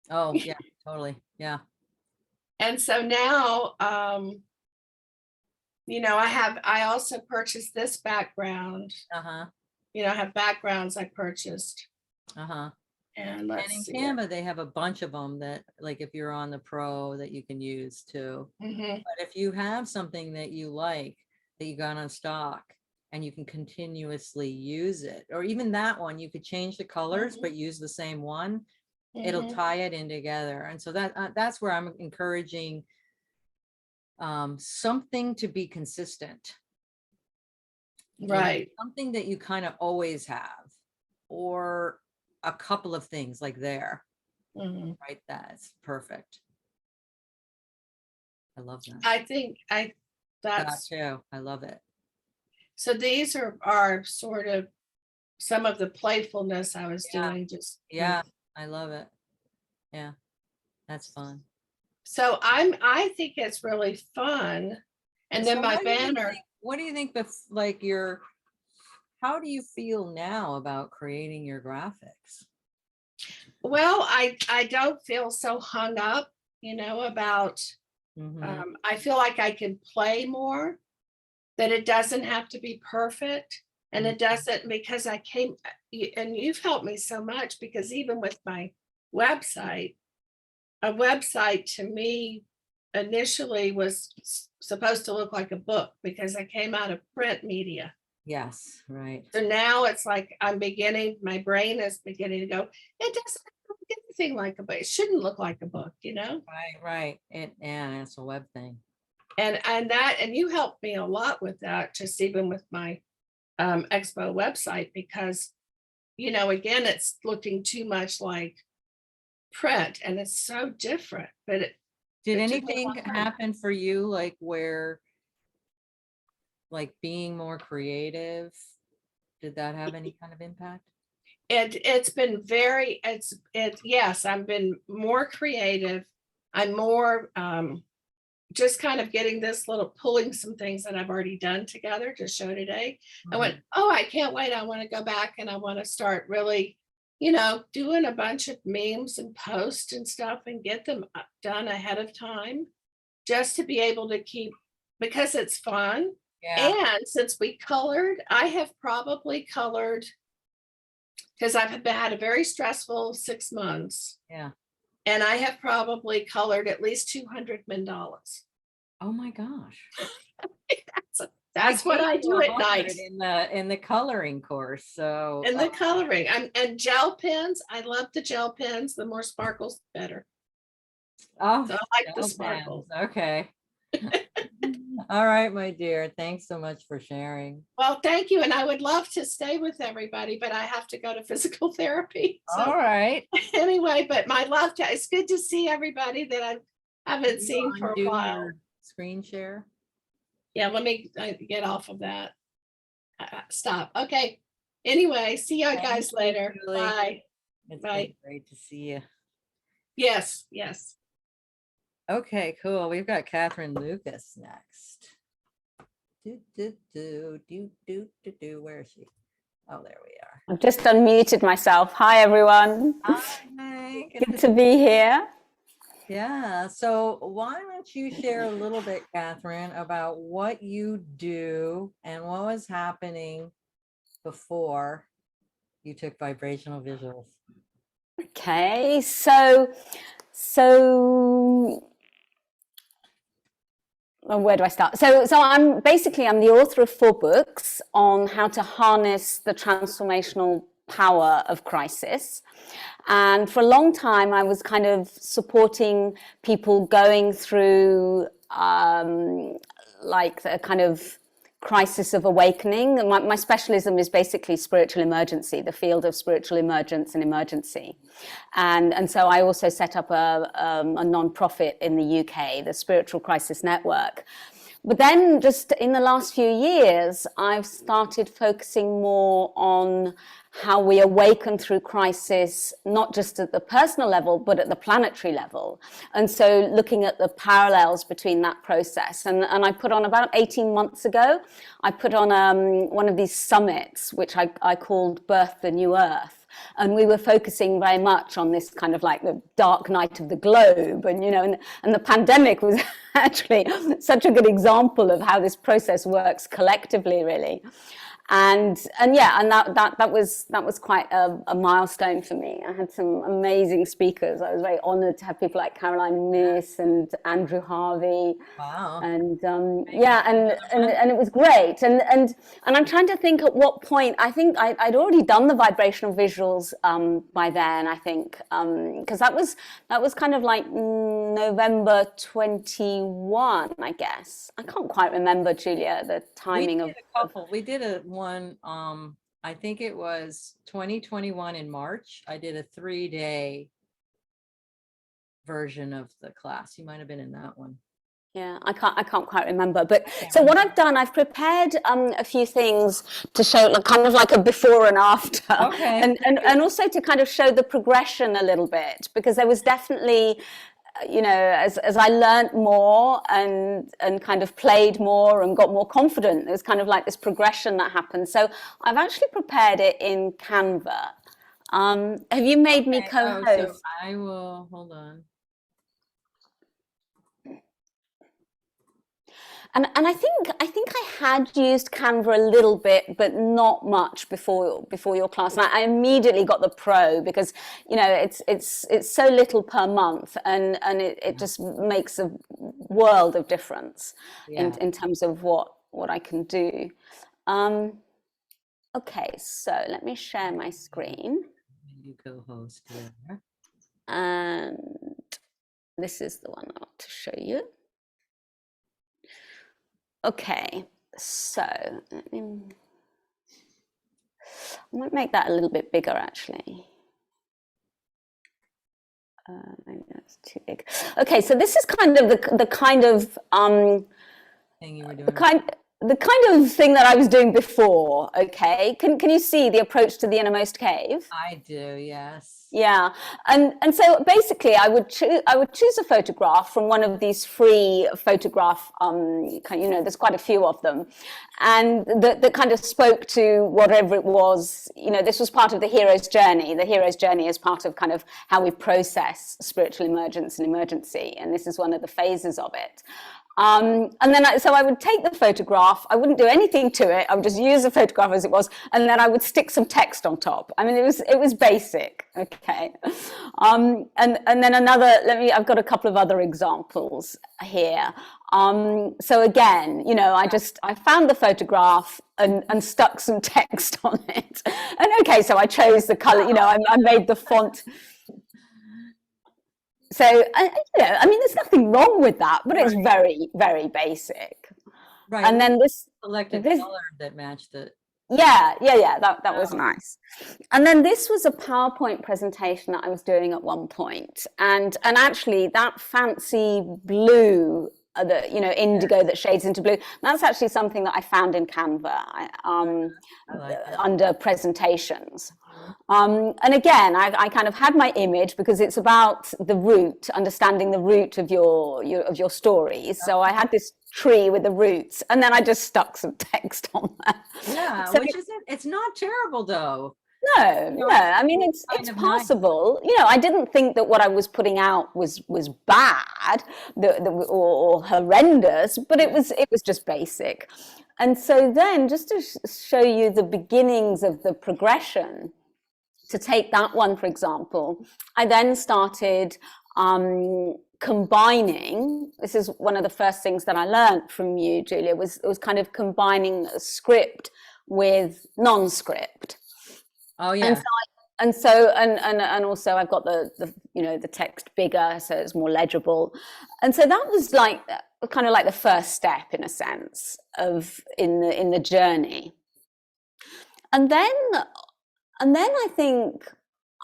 Oh, yeah, totally. Yeah. And so now, I also purchased this background. Uh-huh. I have backgrounds I purchased. Uh-huh. And And let's in see. Canva, they have a bunch of them that, like, if you're on the pro, that you can use too. Mhm. But if you have something that you like, that you got on stock, and you can continuously use it, or even that one, you could change the colors, but use the same one, it'll Mhm. tie it in together. And so that's where I'm encouraging something to be consistent. Right. Something that you kind of always have, or a couple of things like there. Mhm. Right, that's perfect. I love that. I think That that's too. I love it. so these are sort of some of the playfulness I was Yeah. doing just Yeah, I love it. Yeah, that's fun. so I think it's really fun. And then So my what do you banner. think- What do you think, like how do you feel now about creating your graphics? Well, I don't feel so hung up, about Mhm. I feel like I can play more, that it doesn't have to be perfect. And it doesn't, because and you've helped me so much, because even with my website, a website to me initially was supposed to look like a book, because I came out of print media. Yes, right. So now it's like my brain is beginning to go, it doesn't look anything like a book. It shouldn't look like a book, Right. And it's a web thing. And you helped me a lot with that, just even with my expo website, because again, it's looking too much like print, and it's so different. But Did it took me a anything long time. happen for you, like where, like being more creative, did that have any kind of impact? It's been yes, I've been more creative. I'm more just kind of getting pulling some things that I've already done together to show today. I went, oh, I can't wait. I want to go back and I want to start really, doing a bunch of memes and posts and stuff, and get them done ahead of time, just to be able to keep, because it's fun. Yeah. And since we colored, I have probably colored, because I've had a very stressful 6 months. Yeah. And I have probably colored at least $200 mandalas. Oh my gosh. That's what I gave you do at 100 night. in the coloring course. So And the coloring and gel pens. I love the gel pens. The more sparkles, the better. oh, So I like the gel sparkles. pens. Okay. All right, my dear. Thanks so much for sharing. Well, thank you. And I would love to stay with everybody, but I have to go to physical therapy. All So right. anyway, but my love to, it's good to see everybody that I haven't You seen for a undo while. your screen share. Yeah, let me get off of that. Stop. Okay. Anyway, see you Thank guys you, later. Julie. Bye. It's Bye. been great to see you. Yes, yes. Okay, cool. We've got Catherine Lucas next. Where is she? Oh, there we are. I've just unmuted myself. Hi, everyone. Hi. Good to be here. Yeah. So why don't you share a little bit, Catherine, about what you do and what was happening before you took vibrational visuals? Okay, so where do I start? So I'm the author of 4 books on how to harness the transformational power of crisis. And for a long time, I was kind of supporting people going through like the kind of crisis of awakening. My specialism is basically spiritual emergency, the field of spiritual emergence and emergency. And so I also set up a non-profit in the UK, the Spiritual Crisis Network. But then just in the last few years, I've started focusing more on how we awaken through crisis, not just at the personal level, but at the planetary level. And so looking at the parallels between that process. And I put on about 18 months ago, I put on one of these summits, which I called Birth the New Earth. And we were focusing very much on this kind of like the dark night of the globe. And, you know, and the pandemic was actually such a good example of how this process works collectively, really. And that was quite a milestone for me. I had some amazing speakers. I was very honored to have people like Caroline Myss and Andrew Harvey. Wow. And and it was great. And I'm trying to think at what point. I think I'd already done the vibrational visuals by then, I think, because that was kind of like November 21, I guess. I can't quite remember, Julia, the timing We did a couple. We did a one, I think it was 2021 in March. I did a 3-day version of the class. You might have been in that one. Yeah, I can't quite remember. But so what I've done, I've prepared a few things to show kind of like a before and after. Okay. And also to kind of show the progression a little bit, because there was definitely, you know, as I learned more and kind of played more and got more confident, there was kind of like this progression that happened. So I've actually prepared it in Canva. Have you made me co-host? Oh, so I will, hold on. And I think I had used Canva a little bit, but not much before your class. And I immediately got the Pro because, you know, it's so little per month, and it just makes a world of difference in terms of what I can do. Okay, so let me share my screen. You co-host there. And this is the one I want to show you. Okay, so I might make that a little bit bigger, actually. Maybe that's too big. Okay, so this is kind of the kind of thing you were doing. The kind of thing that I was doing before. Okay, can you see the approach to the innermost cave? I do, yes. Yeah, and so basically, I would choose a photograph from one of these free photograph. You know, there's quite a few of them, and that kind of spoke to whatever it was. You know, this was part of the hero's journey. The hero's journey is part of kind of how we process spiritual emergence and emergency, and this is one of the phases of it. And then so I would take the photograph, I wouldn't do anything to it, I would just use the photograph as it was, and then I would stick some text on top. I mean, it was basic, okay. And then I've got a couple of other examples here. So again, you know, I found the photograph and stuck some text on it. And okay, so I chose the color, you know, I made the font. So, you know, I mean, there's nothing wrong with that, but it's very, very basic. Right. And then Selected this color that matched it. yeah, that was nice. And then this was a PowerPoint presentation that I was doing at one point, and actually that fancy blue, you know, indigo that shades into blue, that's actually something that I found in Canva I like that. under presentations. And again, I kind of had my image because it's about the root, understanding the root of your stories. So I had this tree with the roots, and then I just stuck some text on there. Yeah, So which isn't, it's not terrible though. no, I mean, it's passable. You know, I didn't think that what I was putting out was bad or horrendous, but it was just basic. And so then, just to show you the beginnings of the progression, to take that one, for example, I then started combining. This is one of the first things that I learned from you, Julia, was kind of combining a script with non-script. Oh yeah. And also I've got the you know, the text bigger, so it's more legible. And so that was like kind of like the first step, in a sense, of in the journey. And then I think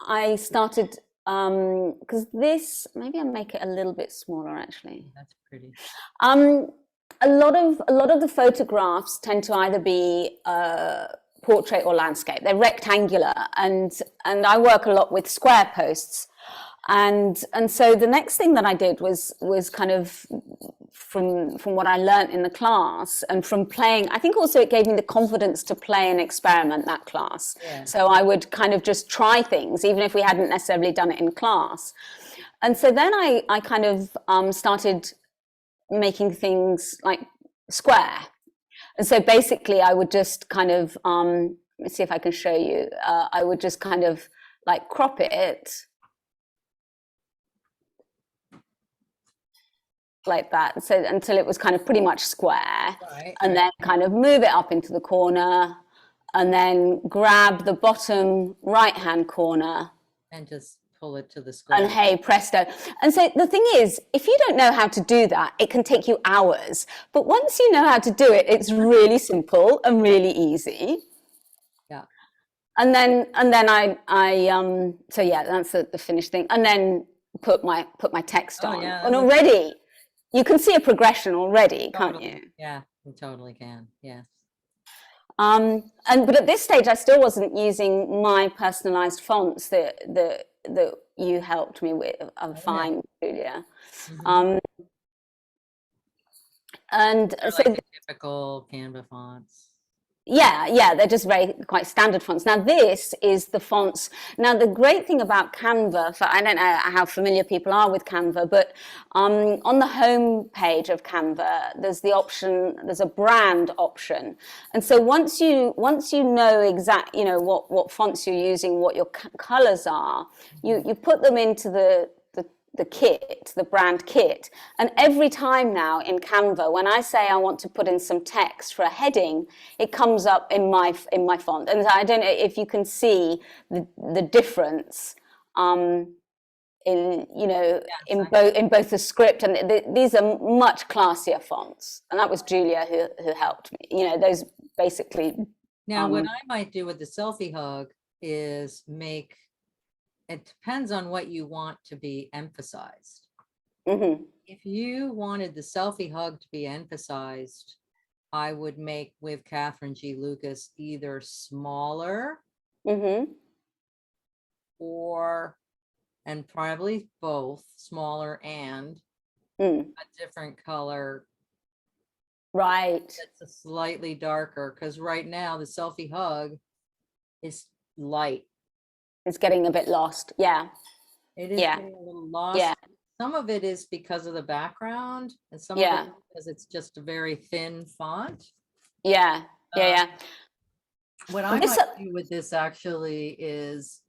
I started, because this, maybe I'll make it a little bit smaller actually. That's pretty. A lot of the photographs tend to either be portrait or landscape. They're rectangular, and I work a lot with square posts. And so the next thing that I did was kind of from what I learned in the class, and from playing, I think also it gave me the confidence to play and experiment that class. Yeah. So I would kind of just try things, even if we hadn't necessarily done it in class. And so then I kind of started making things like square. And so basically I would just kind of, let's see if I can show you, I would just kind of like crop it like that, so until it was kind of pretty much square, right. And then kind of move it up into the corner, and then grab the bottom right hand corner and just pull it to the square. And hey presto. And so the thing is, if you don't know how to do that, it can take you hours, but once you know how to do it, it's really simple and really easy. Yeah. And then I so yeah, that's the finished thing, and then put my text on. Yeah, and already you can see a progression already, totally. Can't you? Yeah, you totally can. Yes. But at this stage, I still wasn't using my personalized fonts that you helped me with. Fine, Julia. Mm-hmm. And they're so like the typical Canva fonts. Yeah, they're just quite standard fonts. Now this is the fonts. Now the great thing about Canva, I don't know how familiar people are with Canva, but on the home page of Canva, there's the option, there's a brand option. And so once you know exactly, you know, what fonts you're using, what your colors are, you put them into the kit, the brand kit. And every time now in Canva, when I say I want to put in some text for a heading, it comes up in my font. And I don't know if you can see the difference in, you know, in both the script, and these are much classier fonts. And that was Julia who helped me, you know, those basically. Now what I might do with the selfie hug is it depends on what you want to be emphasized. Mm-hmm. If you wanted the selfie hug to be emphasized, I would make with Catherine G. Lucas either smaller mm-hmm. and probably both smaller and a different color. Right. It's a slightly darker, because right now the selfie hug is light. It's getting a bit lost. Yeah. It is getting a little lost. Yeah. some of it is because of the background, and some of Yeah. it because it's just a very thin font. Yeah. Yeah. What I This- might do with this actually is,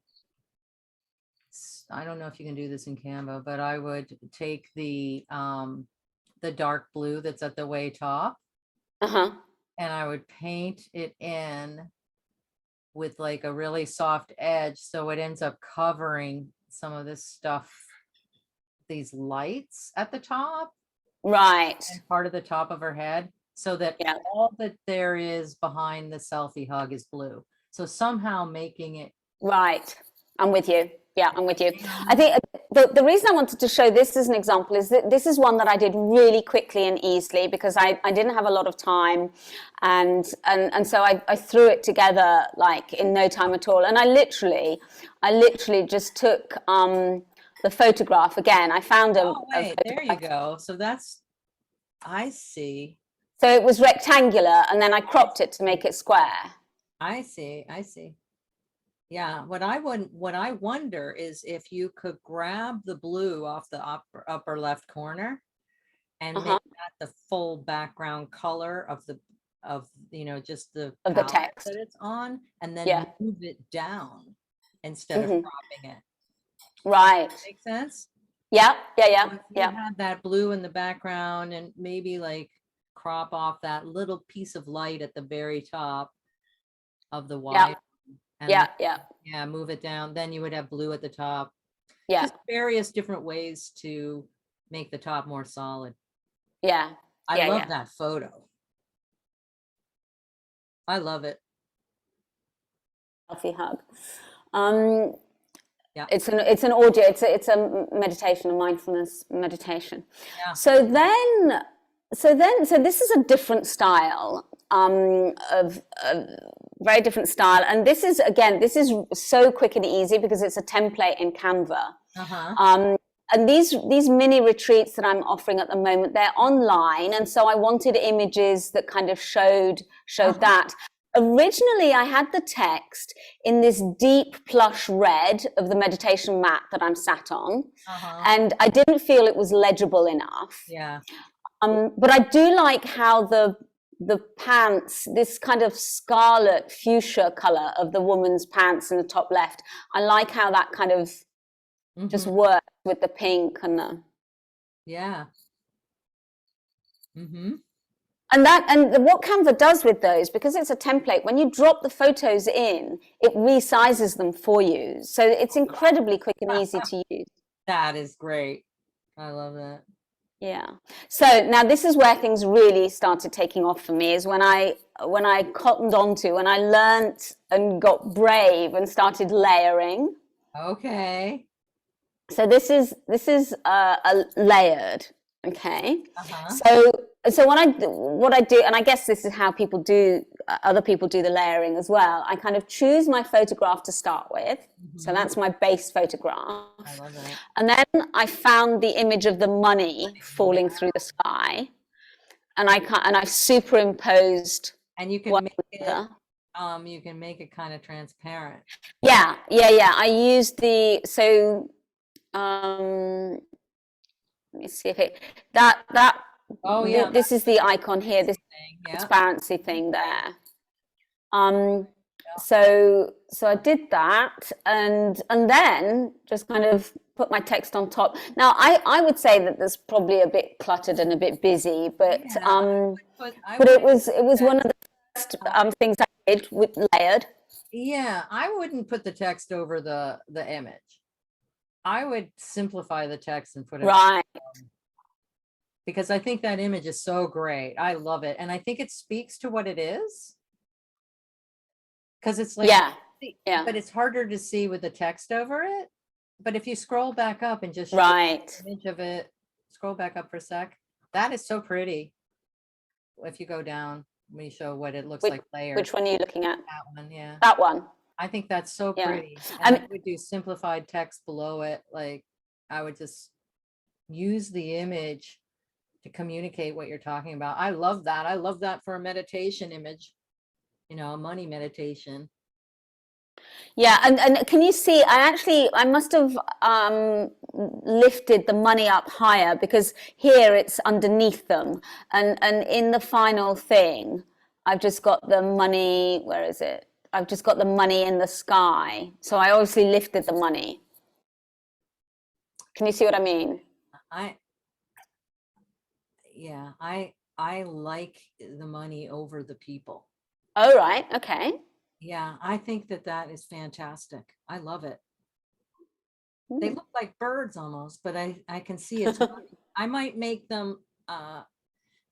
I don't know if you can do this in Canva, but I would take the dark blue that's at the way top, Uh-huh. and I would paint it in with like a really soft edge, so it ends up covering some of this stuff, these lights at the top Right. and part of the top of her head, so that Yeah. all that there is behind the selfie hug is blue. So somehow making it, Right. I'm with you. Yeah, I'm with you. I think the reason I wanted to show this as an example is that this is one that I did really quickly and easily because I didn't have a lot of time, and so I threw it together like in no time at all. And I literally just took the photograph again. I found a wait, there you go. So that's, I see. So it was rectangular, and then I cropped it to make it square. I see. Yeah, what I wonder is if you could grab the blue off the upper left corner and make that the full background color of the just the Of the palette text. that it's on, and then Yeah. move it down instead of cropping it. Right. Make sense? Yeah. So if you had that blue in the background and maybe like crop off that little piece of light at the very top of the wire. And then, move it down. Then you would have blue at the top. Yeah. Just various different ways to make the top more solid. Yeah. I love that photo. I love it. Selfie hug. Yeah. It's an audio. It's a meditation, a mindfulness meditation. Yeah. So this is a different style of very different style, and this is so quick and easy because it's a template in Canva. And these mini retreats that I'm offering at the moment, they're online, and so I wanted images that kind of showed that. Originally, I had the text in this deep plush red of the meditation mat that I'm sat on, and I didn't feel it was legible enough. Yeah. But I do like how the pants, this kind of scarlet fuchsia color of the woman's pants in the top left, I like how that kind of just works with the pink and the and what Canva does with those, because it's a template, when you drop the photos in, it resizes them for you, so it's incredibly quick and easy to use. That is great. I love that. Yeah. So now this is where things really started taking off for me, is when I cottoned onto, when I learnt and got brave and started layering. Okay. So this is a layered. Okay. So what I do, and I guess this is how people do, other people do the layering as well. I kind of choose my photograph to start with. So that's my base photograph. I love that. And then I found the image of the money falling through the sky, and I superimposed. And you can make it, you can make it kind of transparent. Yeah. I used let me see if it this is the icon here, this transparency thing there. So I did that, and then just kind of put my text on top. Now I would say that there's probably a bit cluttered and a bit busy, but it was one of the best things I did with layered. Yeah, I wouldn't put the text over the image. I would simplify the text and put it right. Because I think that image is so great. I love it. And I think it speaks to what it is. Because it's like, but it's harder to see with the text over it. But if you scroll back up and just show the image of it, scroll back up for a sec. That is so pretty. If you go down, when you show what it looks like layered. Which one are you looking at? That one, yeah. That one. I think that's so pretty. And I would do simplified text below it. Like I would just use the image to communicate what you're talking about. I love that. I love that for a meditation image, a money meditation. Yeah, and can you see, I must have lifted the money up higher, because here it's underneath them. And in the final thing, I've just got the money, where is it? I've just got the money in the sky. So I obviously lifted the money. Can you see what I mean? Yeah, I like the money over the people. Oh, right. Okay. Yeah, I think that that is fantastic. I love it. They Mm. look like birds almost, but I can see it's money. I might make them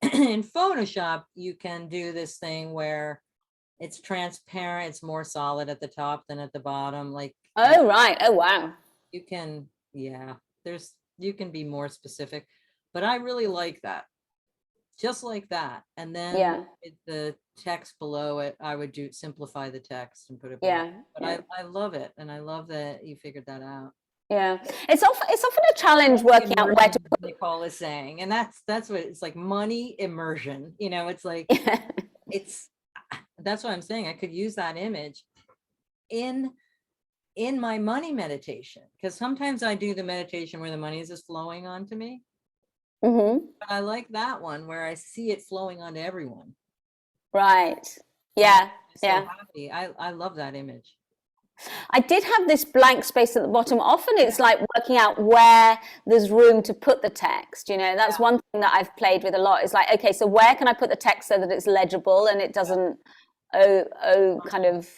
in Photoshop. You can do this thing where it's transparent, it's more solid at the top than at the bottom. Like Oh, right. Oh, wow. you can, yeah, you can be more specific, but I really like that. Just like that. And then Yeah. the text below it, I would simplify the text and put it below. Yeah. But Yeah. I love it. And I love that you figured that out. Yeah. It's often a challenge working out where to Immersion, Nicole is saying, and that's what it's like, money immersion. It's like, Yeah. that's what I'm saying. I could use that image in my money meditation, because sometimes I do the meditation where the money is just flowing onto me. Mm-hmm. But I like that one where I see it flowing onto everyone. Right. Yeah. So Yeah. happy. I love that image. I did have this blank space at the bottom. Often it's like working out where there's room to put the text. That's one thing that I've played with a lot. Is like, okay, so where can I put the text so that it's legible and it doesn't kind of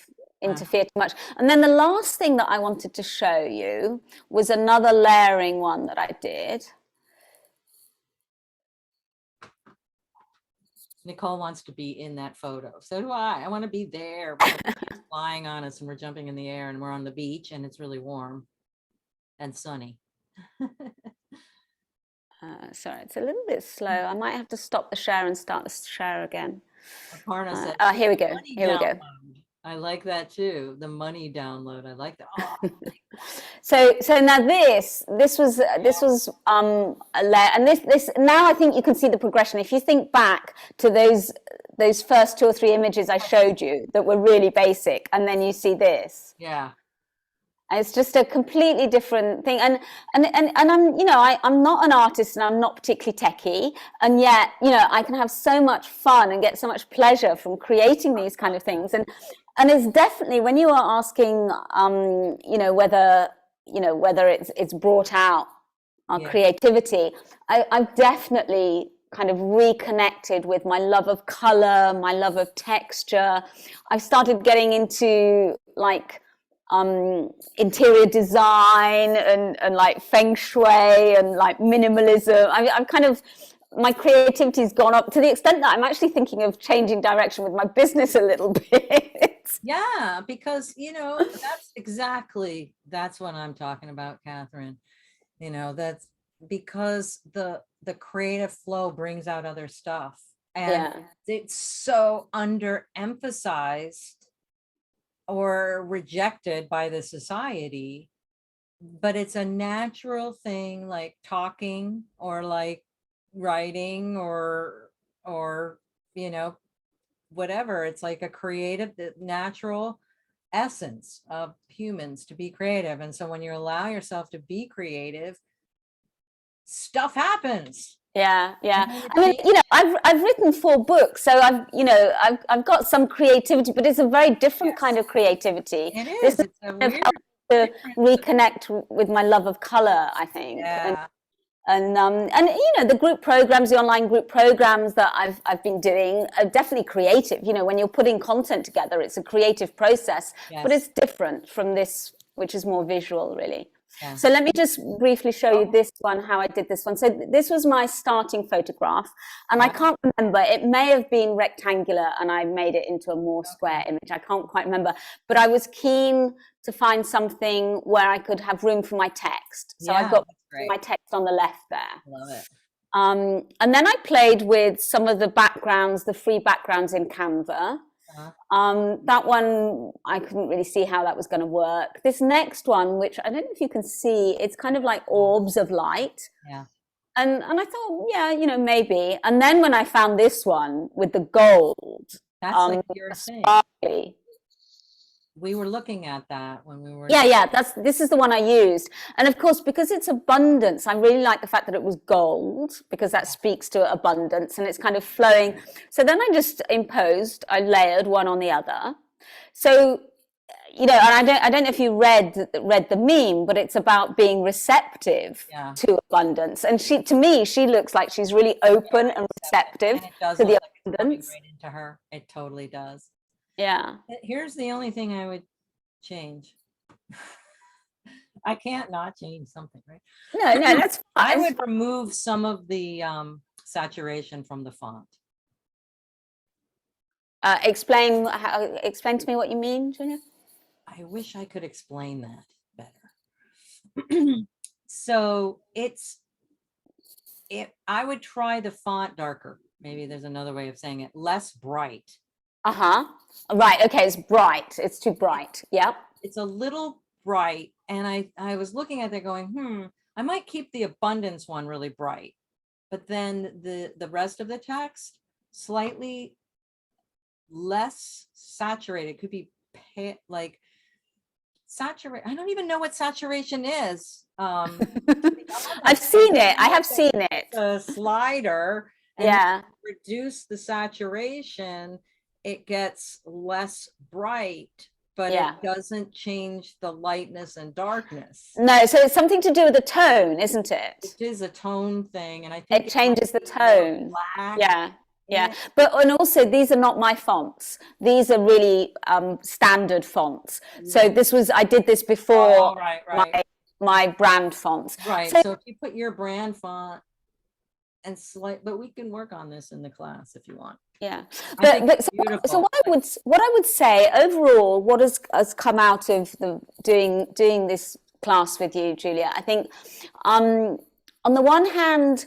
interfere too much? And then the last thing that I wanted to show you was another layering one that I did. Nicole wants to be in that photo. So do I. I want to be there. It's flying on us and we're jumping in the air and we're on the beach and it's really warm and sunny. Sorry, it's a little bit slow. I might have to stop the share and start the share again. Aparna said, here we go. Here we go. I like that too. The money download. I like that. Oh. So now this was a layer, and this now I think you can see the progression. If you think back to those first 2 or 3 images I showed you that were really basic, and then you see this. Yeah. It's just a completely different thing. And I'm not an artist and I'm not particularly techie. And yet, I can have so much fun and get so much pleasure from creating these kind of things. And it's definitely, when you are asking, whether it's brought out our creativity, I've definitely kind of reconnected with my love of color, my love of texture. I've started getting into like interior design and like feng shui and like minimalism. I'm kind of, my creativity's gone up to the extent that I'm actually thinking of changing direction with my business a little bit. Yeah, because that's what I'm talking about, Catherine. That's because the creative flow brings out other stuff, and it's so underemphasized or rejected by the society, but it's a natural thing, like talking or like writing or whatever. It's like a creative, the natural essence of humans to be creative. And so when you allow yourself to be creative, stuff happens. Yeah. I mean, I've written 4 books, so I've got some creativity, but it's a very different kind of creativity. It is. This it's a kind of weird, helps to reconnect with my love of color, I think. yeah. And the group programs, the online group programs that I've been doing are definitely creative. When you're putting content together, it's a creative process, but it's different from this, which is more visual, really. Yeah. So let me just briefly show you this one, how I did this one. So this was my starting photograph, and I can't remember, it may have been rectangular and I made it into a more square image. I can't quite remember, but I was keen to find something where I could have room for my text. So I've got my text on the left there. Love it. And then I played with some of the backgrounds, the free backgrounds in Canva. That one, I couldn't really see how that was going to work. This next one, which I don't know if you can see, it's kind of like orbs of light. Yeah. And I thought, maybe. And then when I found this one with the gold, that's like your thing. sparkly, we were looking at that when we were. Yeah, this is the one I used. And of course, because it's abundance, I really like the fact that it was gold, because that speaks to abundance and it's kind of flowing. So then I layered one on the other. So, you know, and I don't know if you read the meme, but it's about being receptive to abundance. And to me, she looks like she's really open and receptive and it does to the look like it's coming abundance. right into her. It totally does. Yeah. Here's the only thing I would change. I can't not change something, right? No, that's I fine. would remove some of the saturation from the font. Explain to me what you mean, Julia. I wish I could explain that better. So I would try the font darker. Maybe there's another way of saying it. Less bright. Right. Okay. It's bright. It's too bright. Yep. It's a little bright. And I was looking at that going, I might keep the abundance one really bright, but then the rest of the text slightly less saturated. Could be like saturate. I don't even know what saturation is. I've seen it. I have seen it. A slider. And Yeah. Reduce the saturation. It gets less bright, but Yeah. it doesn't change the lightness and darkness. No, so it's something to do with the tone, isn't it? It is a tone thing, and I think It changes the tone. black. Yeah. But and also these are not my fonts. These are really standard fonts. So I did this before my brand fonts. Right. So if you put your brand font and but we can work on this in the class if you want. Yeah, but so what I would say overall, what has come out of doing this class with you, Julia, I think on the one hand,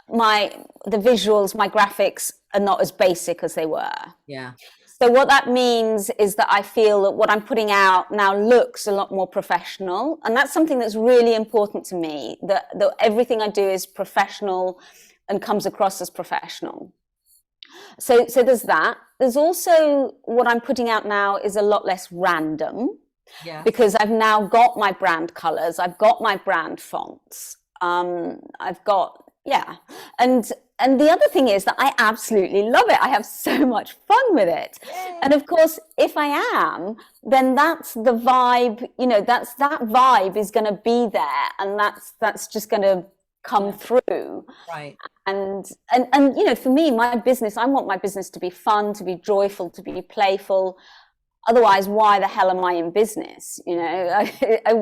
the visuals, my graphics are not as basic as they were. Yeah. So what that means is that I feel that what I'm putting out now looks a lot more professional, and that's something that's really important to me. That everything I do is professional and comes across as professional. So there's that. There's also what I'm putting out now is a lot less random, because I've now got my brand colors, I've got my brand fonts, I've got and the other thing is that I absolutely love it. I have so much fun with it. Yay. And of course, if I am, then that's the vibe, you know, that vibe is going to be there, and that's just going to come through. Right. And you know, for me, my business, I want my business to be fun, to be joyful, to be playful. Otherwise, why the hell am I in business? You know,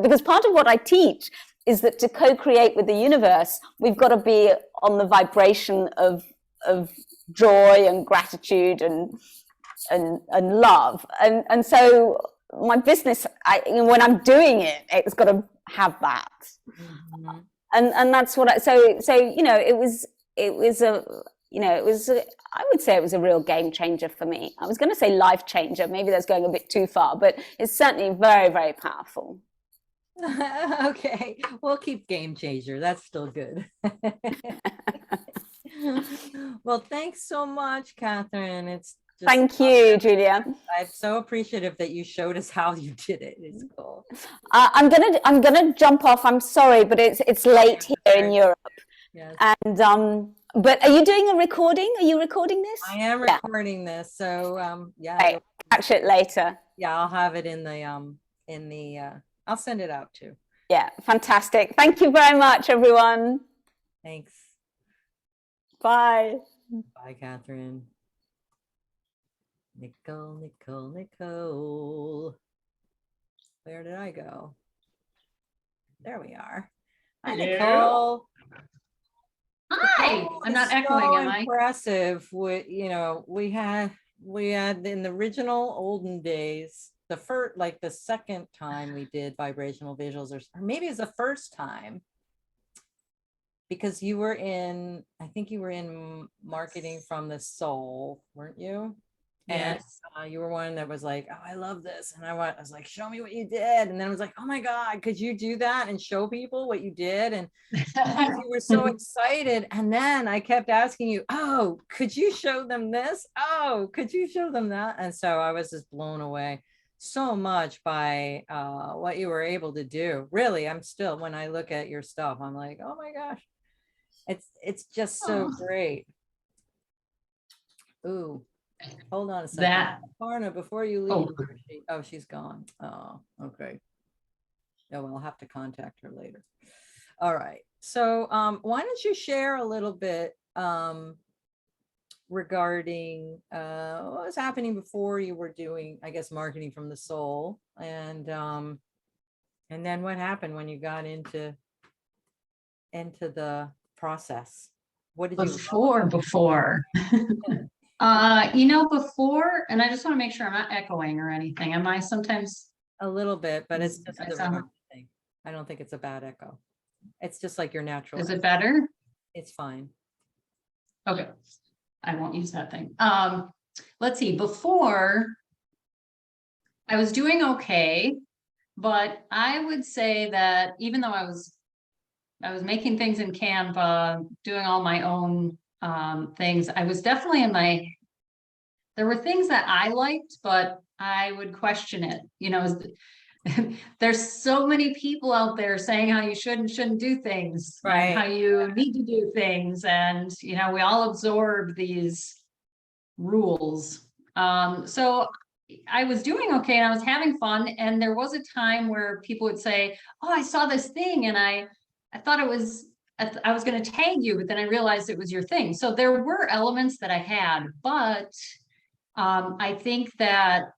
because part of what I teach is that to co-create with the universe, we've got to be on the vibration of joy and gratitude and love. And so my business, when I'm doing it, it's got to have that. Mm-hmm. And that's what so you know, I would say it was a real game changer for me. I was going to say life changer. Maybe that's going a bit too far, but it's certainly very, very powerful. Okay, we'll keep game changer. That's still good. Well, thanks so much, Catherine. It's just thank you, Julia. I'm so appreciative that you showed us how you did it. It's cool. I'm gonna jump off. I'm sorry, but it's late here in Europe. Yes. And but are you doing a recording? Are you recording this? I am recording this. So okay. Catch it later. Yeah, I'll have it in the I'll send it out too. Yeah, fantastic. Thank you very much, everyone. Thanks. Bye. Bye, Catherine. Nicole. Where did I go? There we are. Hi, Nicole. Hi. I'm not echoing, am I? Impressive. We had in the original olden days, the second time we did vibrational visuals, or maybe it's the first time, because I think you were in marketing from the soul, weren't you? Yes. And you were one that was like, oh, I love this. And I was like, show me what you did. And then I was like, oh my God, could you do that and show people what you did? And you were so excited. And then I kept asking you, oh, could you show them this? Oh, could you show them that? And so I was just blown away. so much by what you were able to do. Really, I'm still, when I look at your stuff, I'm like, oh my gosh, it's just so Oh. great. Ooh, hold on a second. That, Parna, before you oh, leave, she's gone. Oh, okay. Oh, well, I'll have to contact her later. All right. So why don't you share a little bit regarding what was happening before you were doing, I guess, marketing from the soul, and then what happened when you got into the process? What did you love about before. it? Before, and I just want to make sure I'm not echoing or anything. Am I sometimes? A little bit, but it's just I the sound- remote thing. I don't think it's a bad echo. It's just like your natural. Is it better? It's fine. Okay, I won't use that thing. Let's see, before I was doing okay, but I would say that even though I was making things in Canva, doing all my own things, I was definitely there were things that I liked, but I would question it, there's so many people out there saying how you should and shouldn't do things, and how you need to do things. And, we all absorb these rules. So I was doing okay and I was having fun. And there was a time where people would say, oh, I saw this thing and I thought I was going to tag you, but then I realized it was your thing. So there were elements that I had, but I think that,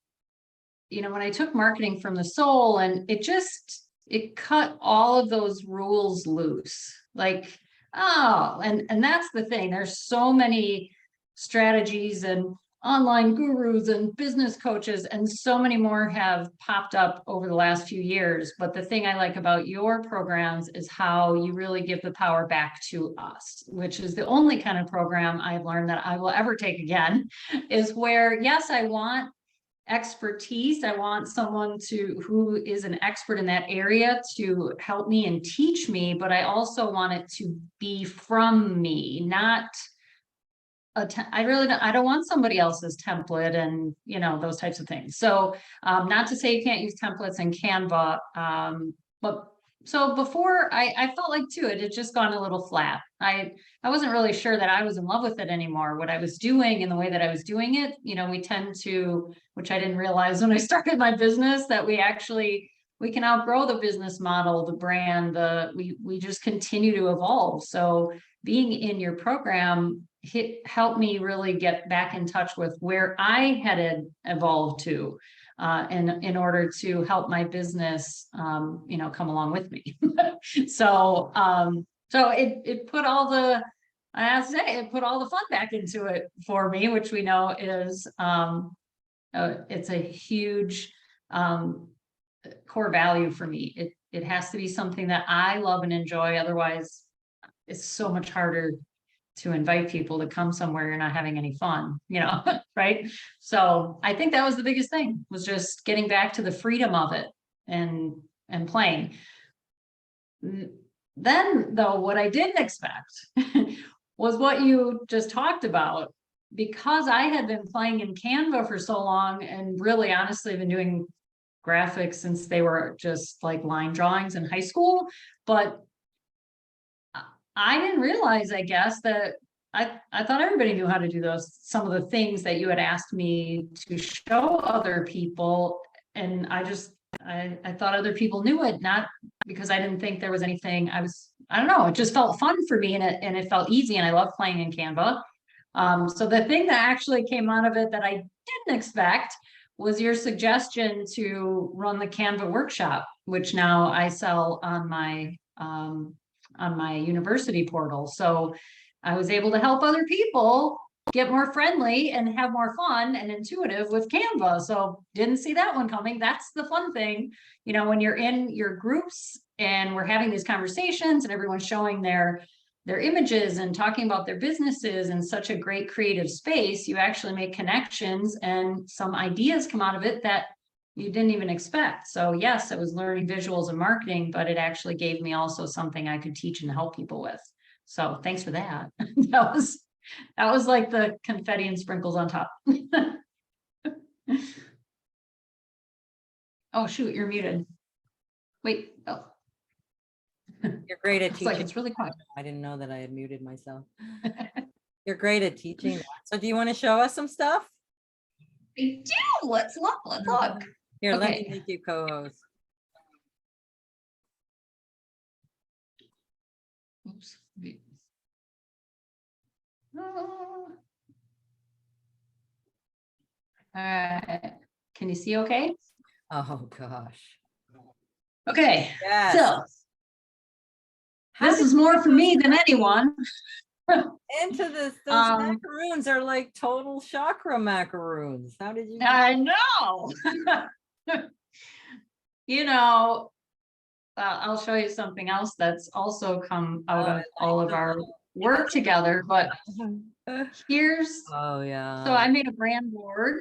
when I took marketing from the soul, and it cut all of those rules loose. Like, oh, and that's the thing. There's so many strategies and online gurus and business coaches, and so many more have popped up over the last few years. But the thing I like about your programs is how you really give the power back to us, which is the only kind of program I've learned that I will ever take again, is where, yes, I want expertise. I want someone who is an expert in that area to help me and teach me, but I also want it to be from me, not I don't want somebody else's template and, those types of things. So, not to say you can't use templates in Canva, but so before I felt like too, it had just gone a little flat. I wasn't really sure that I was in love with it anymore. What I was doing and the way that I was doing it, we tend to, which I didn't realize when I started my business, that we can outgrow the business model, the brand, we just continue to evolve. So being in your program helped me really get back in touch with where I had evolved to, in order to help my business, come along with me. So, it put all the, I have to say, it put all the fun back into it for me, which we know is, it's a huge, core value for me. It has to be something that I love and enjoy. Otherwise, it's so much harder to invite people to come somewhere you're not having any fun, right? So I think that was the biggest thing, was just getting back to the freedom of it and playing. Then, though, what I didn't expect was what you just talked about. Because I had been playing in Canva for so long, and really honestly been doing graphics since they were just like line drawings in high school, but I didn't realize, I guess, that I thought everybody knew how to do some of the things that you had asked me to show other people. And I thought other people knew it, not because I didn't think there was anything. I don't know, it just felt fun for me, and it felt easy, and I love playing in Canva. So the thing that actually came out of it that I didn't expect was your suggestion to run the Canva workshop, which now I sell on my university portal. So I was able to help other people get more friendly and have more fun and intuitive with Canva. So didn't see that one coming. That's the fun thing, when you're in your groups and we're having these conversations and everyone's showing their images and talking about their businesses in such a great creative space, you actually make connections and some ideas come out of it that you didn't even expect. So yes, it was learning visuals and marketing, but it actually gave me also something I could teach and help people with. So thanks for that. That was like the confetti and sprinkles on top. Oh, shoot, you're muted. Wait, oh, You're great at it's like, teaching. it's really quiet. I didn't know that I had muted myself. You're great at teaching that. So do you want to show us some stuff? I do, let's look, let's look. Here, let Okay. me make you co-host. Oops. Oh. All right, can you see okay? Oh, gosh. Okay, Yes. so How this did is more for me than anyone. into this? Those Um, macaroons are like total chakra macaroons. How did you? I know. You know, I'll show you something else that's also come out of all of our work together, but here's, Oh, so yeah. I made a brand board,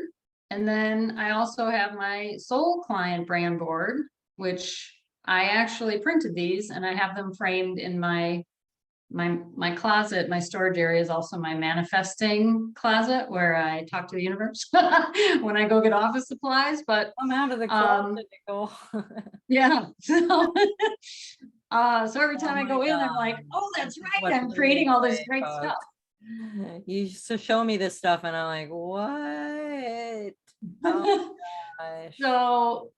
and then I also have my soul client brand board, which I actually printed these, and I have them framed in my closet. My storage area is also my manifesting closet where I talk to the universe when I go get office supplies. But I'm out of the closet, Nicole. yeah, so every time Oh I my go in, I'm like, God. oh, that's This is right, what I'm the creating movies all this say, great folks. stuff. You used to show me this stuff and I'm like, what? Oh gosh. So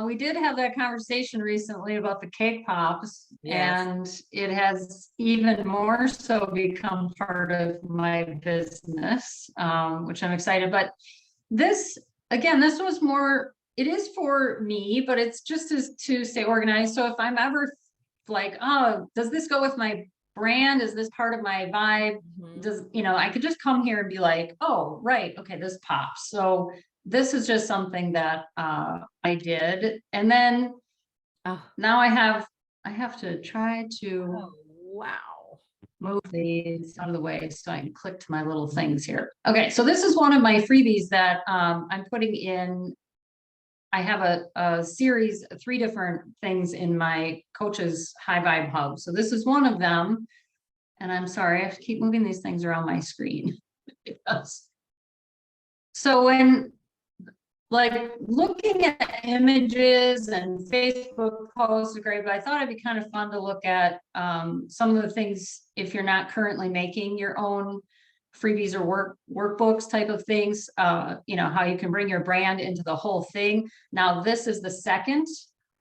we did have that conversation recently about the cake pops, Yes. and it has even more so become part of my business, which I'm excited. But this, again, this was more, it is for me, but it's just to stay organized. So if I'm ever like, oh, does this go with my brand? Is this part of my vibe? Mhm. Does, you know, I could just come here and be like, oh, right, okay, this pops. So this is just something that I did. And then Oh, now I have to try to oh, wow. move these out of the way so I can click to my little things here. Okay, so this is one of my freebies that I'm putting in. I have a series, 3 different things in my coach's high vibe hub. So this is one of them. And I'm sorry, I have to keep moving these things around my screen. Yes. So when like looking at images and Facebook posts are great, but I thought it'd be kind of fun to look at some of the things if you're not currently making your own freebies or workbooks type of things, you know, how you can bring your brand into the whole thing. Now, this is the second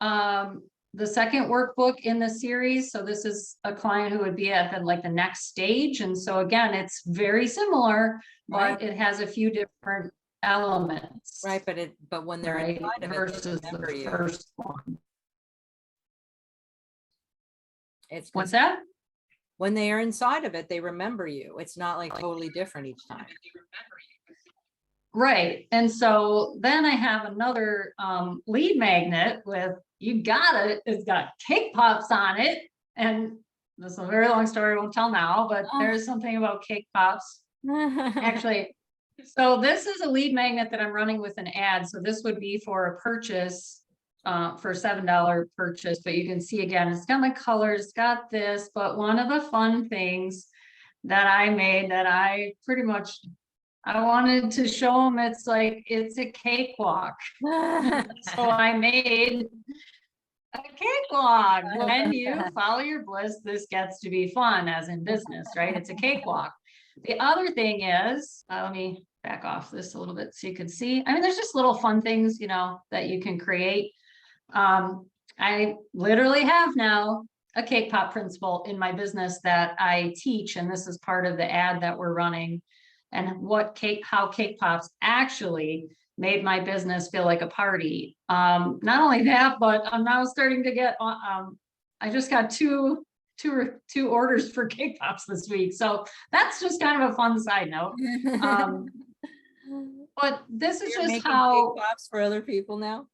workbook in the series. So this is a client who would be at the next stage. And so again, it's very similar, but Right. it has a few different elements. Right, but when they're Right, inside of it, they versus remember the you. first one. It's What's that? when they are inside of it, they remember you. It's not like totally different each time. Right, and so then I have another lead magnet with, you got it, it's got cake pops on it. And this is a very long story, I won't tell now, but there's something about cake pops. Actually, so this is a lead magnet that I'm running with an ad. So this would be for a purchase, for a $7 purchase, but you can see again, it's got my colors, it's got this, but one of the fun things that I made that I pretty much, I wanted to show them it's like, it's a cakewalk. So I made a cakewalk. When you follow your bliss, this gets to be fun, as in business, right? It's a cakewalk. The other thing is, let me back off this a little bit so you can see. I mean, there's just little fun things, you know, that you can create. I literally have now a cake pop principle in my business that I teach, and this is part of the ad that we're running, and how cake pops actually made my business feel like a party. Not only that, but I'm now starting to get, I just got two orders for cake pops this week. So that's just kind of a fun side note. But this is You're just making how cake pops for other people now.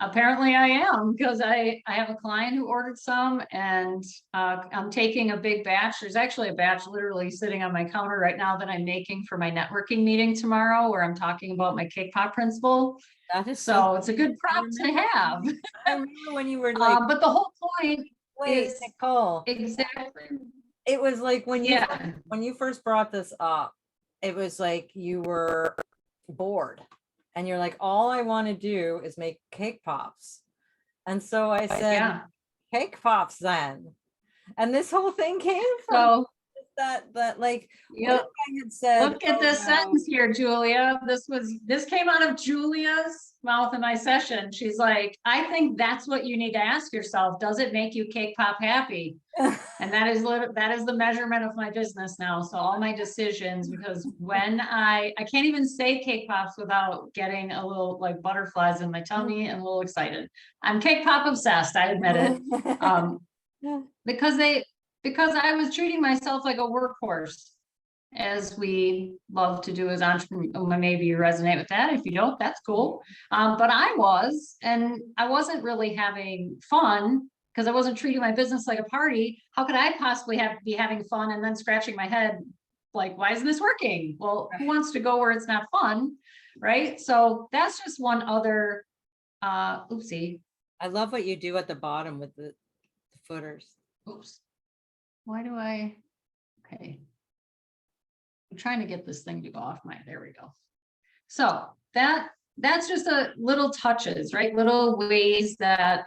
apparently I am, because I have a client who ordered some, and I'm taking a big batch. There's actually a batch literally sitting on my counter right now that I'm making for my networking meeting tomorrow, where I'm talking about my cake pop principle. That is So it's a good prop to have. I remember when you were like, But the whole point wait, is Nicole. exactly, It was like when yeah, you first brought this up, it was like you were bored. and you're like, all I want to do is make cake pops. And so I said, Yeah. cake pops then. And this whole thing came from So, that like, yeah. what if I had said, Look at "Oh, this no." sentence here, Julia. This came out of Julia's mouth in my session. She's like, I think that's what you need to ask yourself. Does it make you cake pop happy? And that is the measurement of my business now. So all my decisions, because when I can't even say cake pops without getting a little like butterflies in my tummy and a little excited. I'm cake pop obsessed, I admit it. Because I was treating myself like a workhorse, as we love to do as entrepreneurs. Maybe you resonate with that. If you don't, that's cool. But I was, and I wasn't really having fun because I wasn't treating my business like a party. How could I possibly be having fun and then scratching my head like, why isn't this working? Well, who wants to go where it's not fun, right? So that's just one other, oopsie. I love what you do at the bottom with the footers. Oops. Why do okay. I'm trying to get this thing to go off there we go. So that's just a little touches, right? Little ways that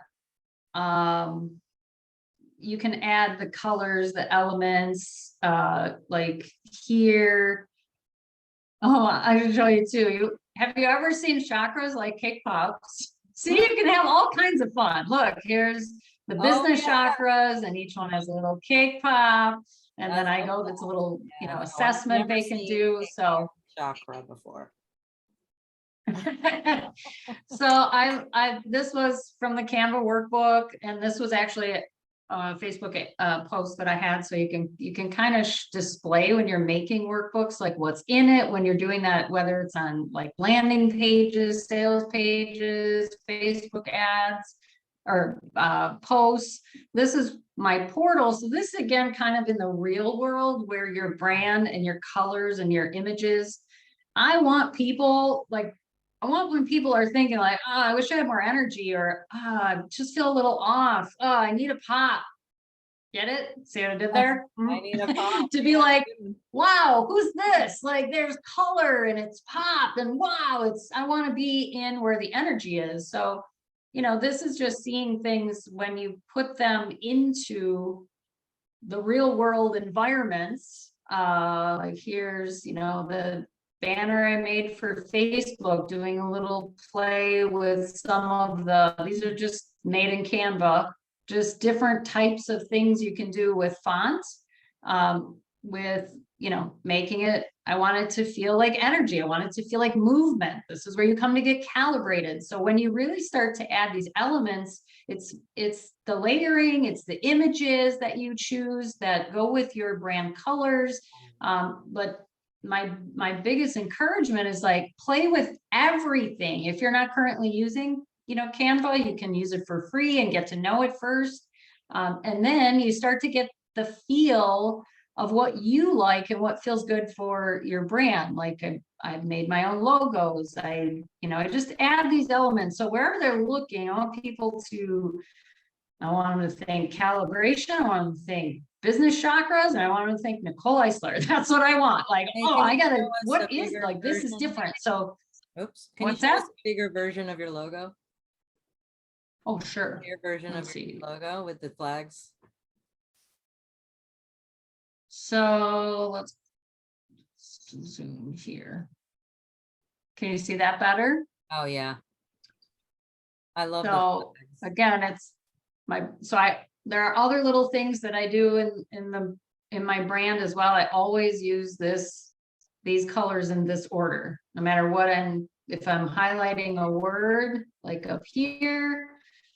you can add the colors, the elements, like here. Oh, I can show you too. Have you ever seen chakras like cake pops? See, you can have all kinds of fun. Look, here's the business chakras, and each one has a little cake pop. And then I go, that's a little, assessment they can do. So chakra before. So this was from the Canva workbook, and this was actually a Facebook post that I had. So you can kind of display when you're making workbooks, like what's in it, when you're doing that, whether it's on like landing pages, sales pages, Facebook ads, or posts. This is my portal. So this is again kind of in the real world where your brand and your colors and your images. I want people when people are thinking like, oh, I wish I had more energy, or I just feel a little off. Oh, I need a pop. Get it? See what I did there? I need a pop. To be like, wow, who's this? Like there's color and it's pop, and wow, I want to be in where the energy is. So this is just seeing things when you put them into the real world environments. Like here's, the banner I made for Facebook, doing a little play with some of these are just made in Canva, just different types of things you can do with fonts, with, making it, I want it to feel like energy. I want it to feel like movement. This is where you come to get calibrated. So when you really start to add these elements, it's the layering, it's the images that you choose that go with your brand colors. But my biggest encouragement is like, play with everything. If you're not currently using, Canva, you can use it for free and get to know it first. And then you start to get the feel of what you like and what feels good for your brand. Like I've made my own logos. I just add these elements. So wherever they're looking, I want them to think calibration. I want them to think business chakras, and I want them to think Nicole Eisler. That's what I want. Like, what is like, this is different. So, oops. Can what's you show that? us a bigger version of your logo? Oh, sure. Your version of your logo with the flags. So let's zoom here. Can you see that better? Oh yeah. I love so the again, there are other little things that I do in my brand as well. I always use these colors in this order, no matter what. And if I'm highlighting a word, like up here,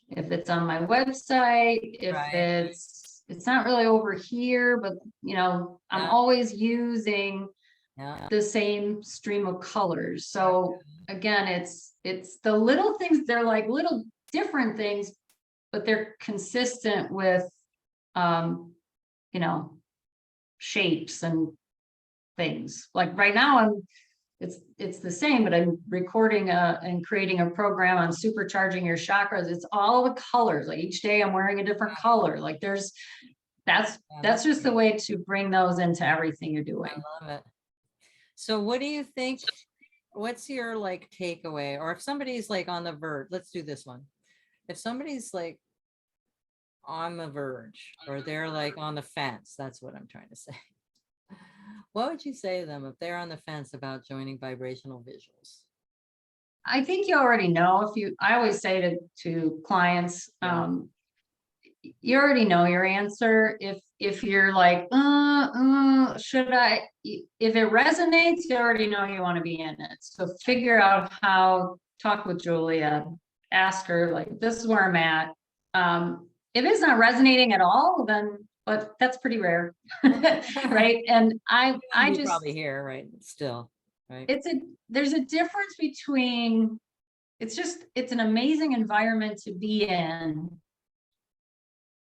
if it's on my website, if it's not really over here, but I'm always using the same stream of colors. So again, it's the little things. They're like little different things, but they're consistent with shapes and things. Like right now it's the same, but I'm recording and creating a program on supercharging your chakras. It's all the colors. Like each day I'm wearing a different color. Like that's just the way to bring those into everything you're doing. I love it. So what do you think? what's your like takeaway? Or if somebody's like on the verge, let's do this one. If somebody's like on the verge or they're like on the fence, that's what I'm trying to say. What would you say to them if they're on the fence about joining Vibrational Visuals? I think you already know. I always say to clients, Yeah. You already know your answer. If you're like, should I? If it resonates, you already know you want to be in it. So figure out how. Talk with Julia. Ask her like, this is where I'm at. If it's not resonating at all, then but that's pretty rare, right? And I just probably here, right? Still, right? There's a difference between. It's an amazing environment to be in.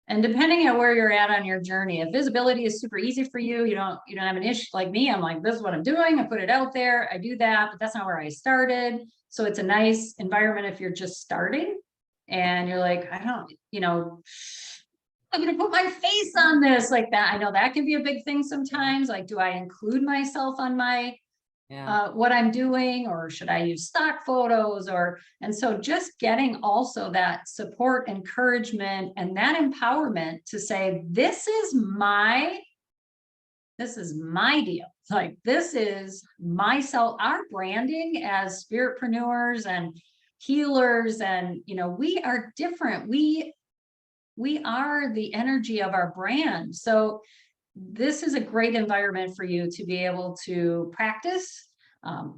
And depending on where you're at on your journey, if visibility is super easy for you, you don't have an issue like me. I'm like, this is what I'm doing. I put it out there. I do that, but that's not where I started. So it's a nice environment if you're just starting and you're like, I'm going to put my face on this like that. I know that can be a big thing sometimes. Like, do I include myself on my what I'm doing, or should I use stock photos? And so just getting also that support, encouragement, and that empowerment to say, this is my deal. Like, this is myself, our branding as spiritpreneurs and healers. And, we are different. We are the energy of our brand. So this is a great environment for you to be able to practice,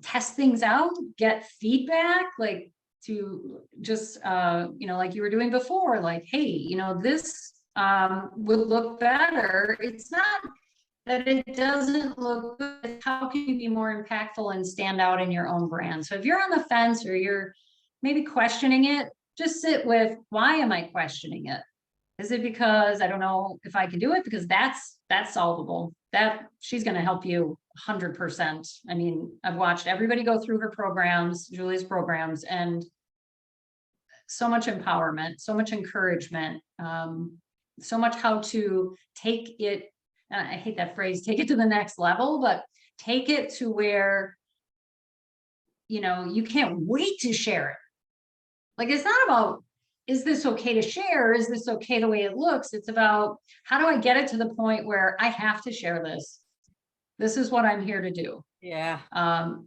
test things out, get feedback, like to just, like you were doing before, like, hey, this would look better. It's not that it doesn't look good. How can you be more impactful and stand out in your own brand? So if you're on the fence or you're maybe questioning it, just sit with, why am I questioning it? Is it because I don't know if I can do it? Because that's solvable. That she's going to help you 100%. I mean, I've watched everybody go through her programs, Julie's programs, and so much empowerment, so much encouragement, so much how to take it. I hate that phrase, take it to the next level, but take it to where, you can't wait to share it. Like, it's not about, is this okay to share? Is this okay the way it looks? It's about, how do I get it to the point where I have to share this? This is what I'm here to do. Yeah.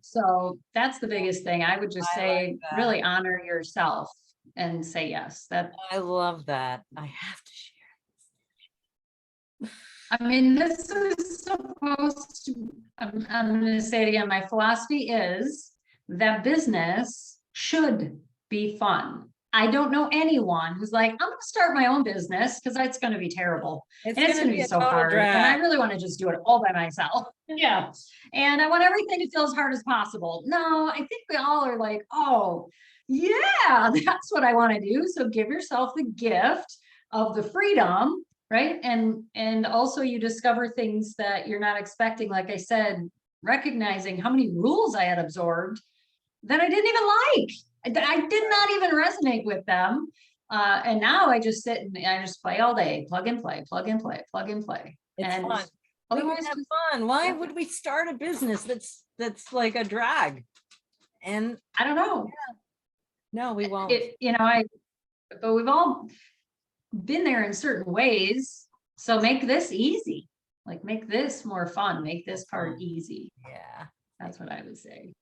So that's the biggest thing. I would just say, like really honor yourself and say yes. I love that. I have to share. I mean, this is supposed to, I'm going to say it again. My philosophy is that business should be fun. I don't know anyone who's like, I'm going to start my own business because that's going to be terrible. It's going to be so hard. drag. And I really want to just do it all by myself. Yeah. And I want everything to feel as hard as possible. No, I think we all are like, oh, yeah, that's what I want to do. So give yourself the gift of the freedom, right? And also you discover things that you're not expecting. Like I said, recognizing how many rules I had absorbed that I didn't even like. I did not even resonate with them. And now I just sit and I just play all day, plug and play, plug and play, plug and play. It's and fun. We can have fun. Why would we start a business that's like a drag? And I don't know. No, we won't. But we've all been there in certain ways. So make this easy. Like, make this more fun. Make this part easy. Yeah. That's what I would say.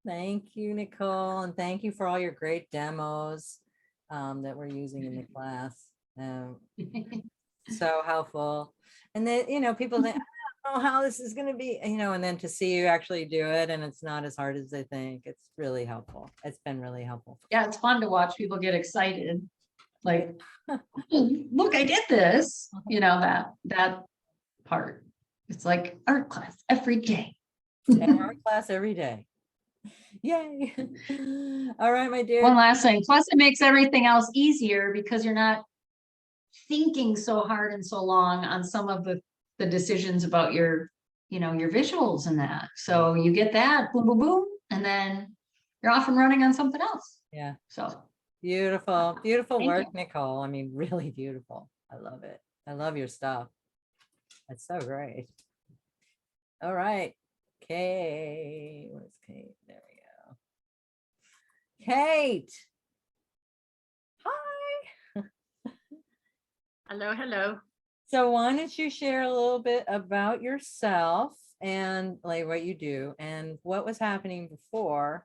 Thank you, Nicole. And thank you for all your great demos that we're using in the class. So helpful. And then, people think, I don't know how this is going to be, and then to see you actually do it and it's not as hard as they think, it's really helpful. It's been really helpful. Yeah, it's fun to watch people get excited. Like, look, I did this, that part. It's like art class every day. Art class every day. Yay. All right, my dear. One last thing. Plus, it makes everything else easier because you're not thinking so hard and so long on some of the decisions about your visuals and that. So you get that, boom, boom, boom, and then you're off and running on something else. Yeah. So beautiful, beautiful Thank work, you. Nicole. I mean, really beautiful. I love it. I love your stuff. That's so great. All right. Kate, where's Kate? There we go. Kate. Hi. Hello, hello. So why don't you share a little bit about yourself and like what you do and what was happening before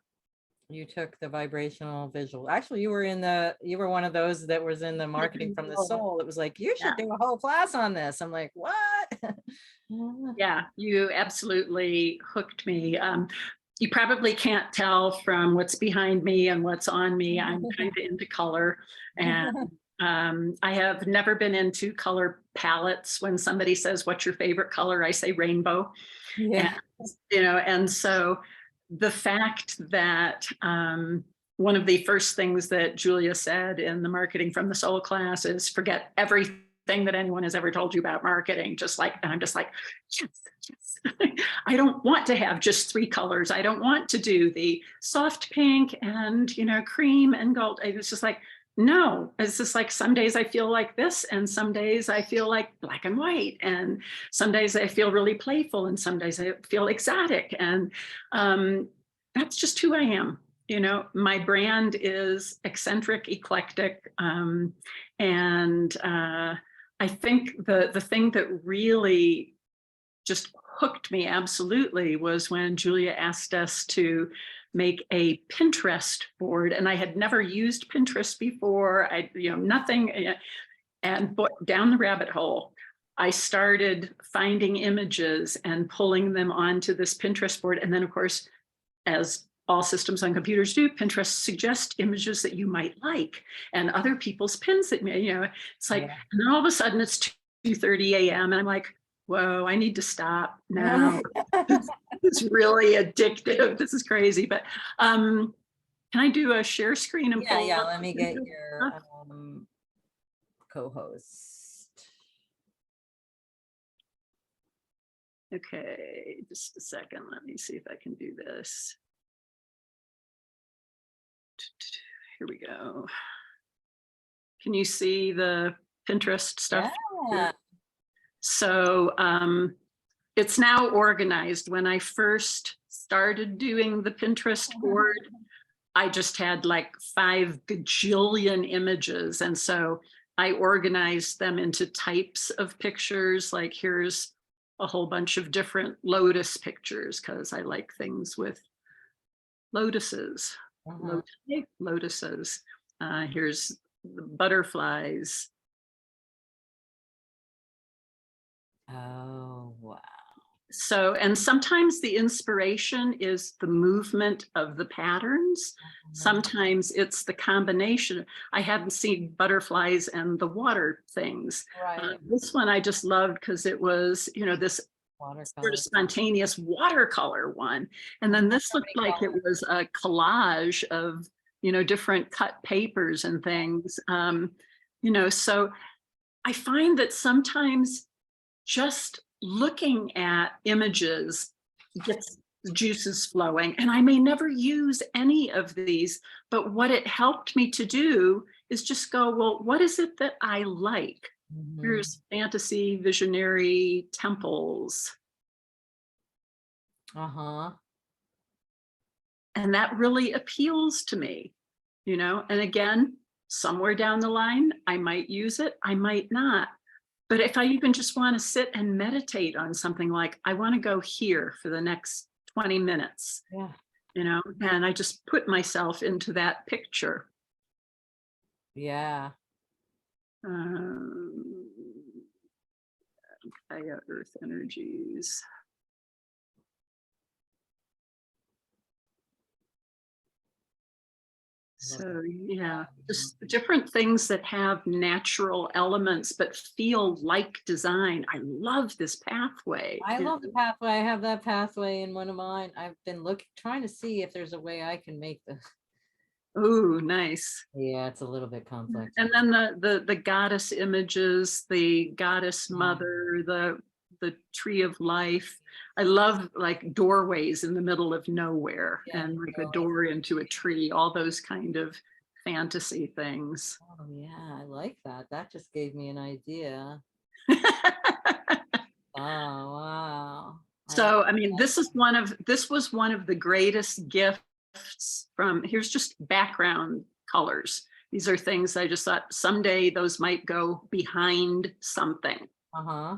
you took the vibrational visual. Actually, you were one of those that was in the marketing from the soul. It was like, you should do a whole class on this. I'm like, what? Yeah, you absolutely hooked me. You probably can't tell from what's behind me and what's on me. I'm kind of into color, and I have never been into color palettes. When somebody says, "What's your favorite color?" I say rainbow. Yeah. And, and so the fact that one of the first things that Julia said in the marketing from the soul class is forget everything that anyone has ever told you about marketing. And I'm just like, yes, yes. I don't want to have just 3 colors. I don't want to do the soft pink and, cream and gold. It's just like, no, it's just like some days I feel like this and some days I feel like black and white and some days I feel really playful and some days I feel exotic. And that's just who I am. My brand is eccentric, eclectic. And I think the thing that really just hooked me absolutely was when Julia asked us to make a Pinterest board, and I had never used Pinterest before. Nothing, and down the rabbit hole, I started finding images and pulling them onto this Pinterest board. And then, of course, as all systems on computers do, Pinterest suggests images that you might like and other people's pins that it's like, Yeah. and then all of a sudden it's 2:30 a.m. and I'm like, whoa, I need to stop now. It's really addictive. This is crazy. But can I do a share screen and pull Yeah, up? let me get your co-host. Okay, just a second. Let me see if I can do this. Here we go. Can you see the Pinterest stuff? Yeah. So it's now organized. When I first started doing the Pinterest board, I just had like 5 gajillion images. And so I organized them into types of pictures. Like here's a whole bunch of different lotus pictures because I like things with lotuses. Lotuses. Here's the butterflies. Oh, wow. So, and sometimes the inspiration is the movement of the patterns. Sometimes it's the combination. I hadn't seen butterflies and the water things. Right. This one I just loved because it was, this sort of spontaneous watercolor one. And then this looked like it was a collage of, different cut papers and things. So I find that sometimes just looking at images gets the juices flowing. And I may never use any of these, but what it helped me to do is just go, well, what is it that I like? Here's fantasy, visionary temples. Uh-huh. And that really appeals to me, and again, somewhere down the line, I might use it, I might not. But if I even just want to sit and meditate on something like, I want to go here for the next 20 minutes, and I just put myself into that picture. Yeah. Gaia Earth energies. So yeah, just different things that have natural elements but feel like design. I love this pathway. I love the pathway. I have that pathway in one of mine. I've been trying to see if there's a way I can make this. Oh, nice. Yeah, it's a little bit complex. And then the goddess images, the goddess mother, the tree of life. I love like doorways in the middle of nowhere and like a door into a tree, all those kind of fantasy things. Oh yeah, I like that. That just gave me an idea. Oh wow. So I mean, this was one of the greatest gifts from, here's just background colors. These are things I just thought someday those might go behind something. Uh-huh.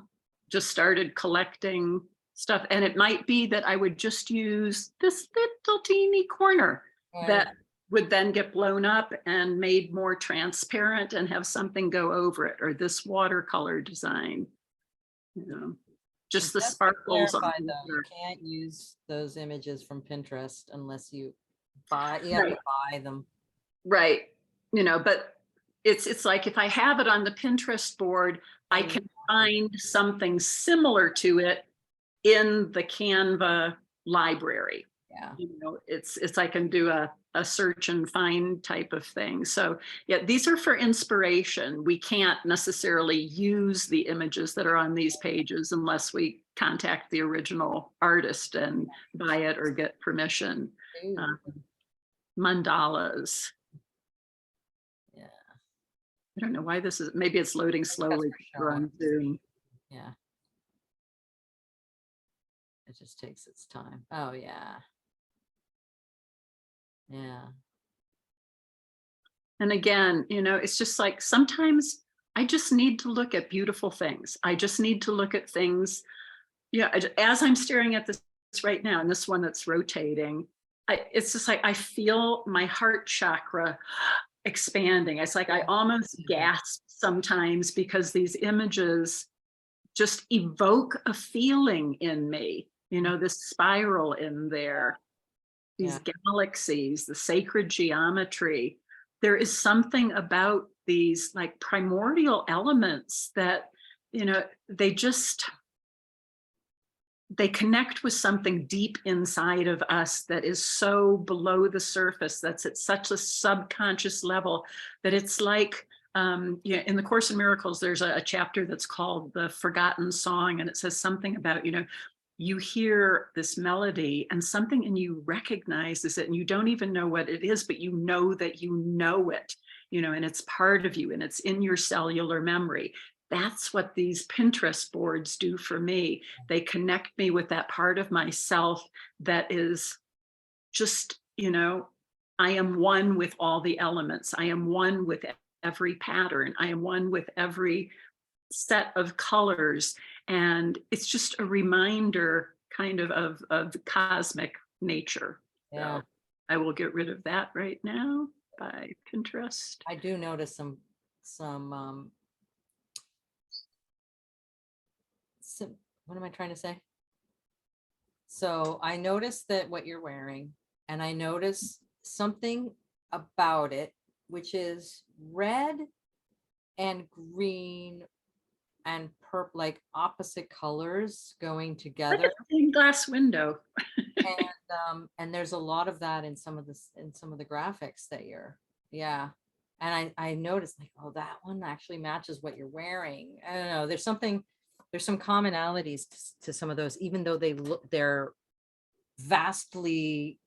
Just started collecting stuff. And it might be that I would just use this little teeny corner that would then get blown up and made more transparent and have something go over it, or this watercolor design, you know, just the Just to sparkles on clarify, though, you there. can't use those images from Pinterest unless you have to buy them. Right. You know, but it's like if I have it on the Pinterest board, I Then you can find something similar to it in the Canva library. Yeah. You know, it's I can do a search and find type of thing. So yeah, these are for inspiration. We can't necessarily use the images that are on these pages unless we contact the original artist and buy it or get permission. Ooh, Mandalas. yeah. I don't know why this is, maybe it's loading slowly for on Zoom. Yeah. It just takes its time. Oh, yeah. Yeah. And again, you know, it's just like sometimes I just need to look at beautiful things. I just need to look at things. Yeah, as I'm staring at this right now, and this one that's rotating, it's just like I feel my heart chakra expanding. It's like I almost gasp sometimes because these images just evoke a feeling in me. You know, this spiral in there, these galaxies, the sacred geometry. There is something about these like primordial elements that, you know, they connect with something deep inside of us that is so below the surface, that's at such a subconscious level that it's like, yeah, in the Course in Miracles, there's a chapter that's called The Forgotten Song, and it says something about, you know, you hear this melody and something in you recognizes it and you don't even know what it is, but you know that you know it, you know, and it's part of you and it's in your cellular memory. That's what these Pinterest boards do for me. They connect me with that part of myself that is just, you know, I am one with all the elements. I am one with every pattern. I am one with every set of colors. And it's just a reminder kind of cosmic nature. Yeah. So I will get rid of that right now by Pinterest. I do notice some what am I trying to say? So I noticed that what you're wearing, and I notice something about it, which is red and green and purple, like opposite colors going together. Like a stained glass window. And there's a lot of that in some of the graphics that you're, yeah. And I noticed like, oh, that one actually matches what you're wearing. I don't know. There's some commonalities to some of those, even though they're vastly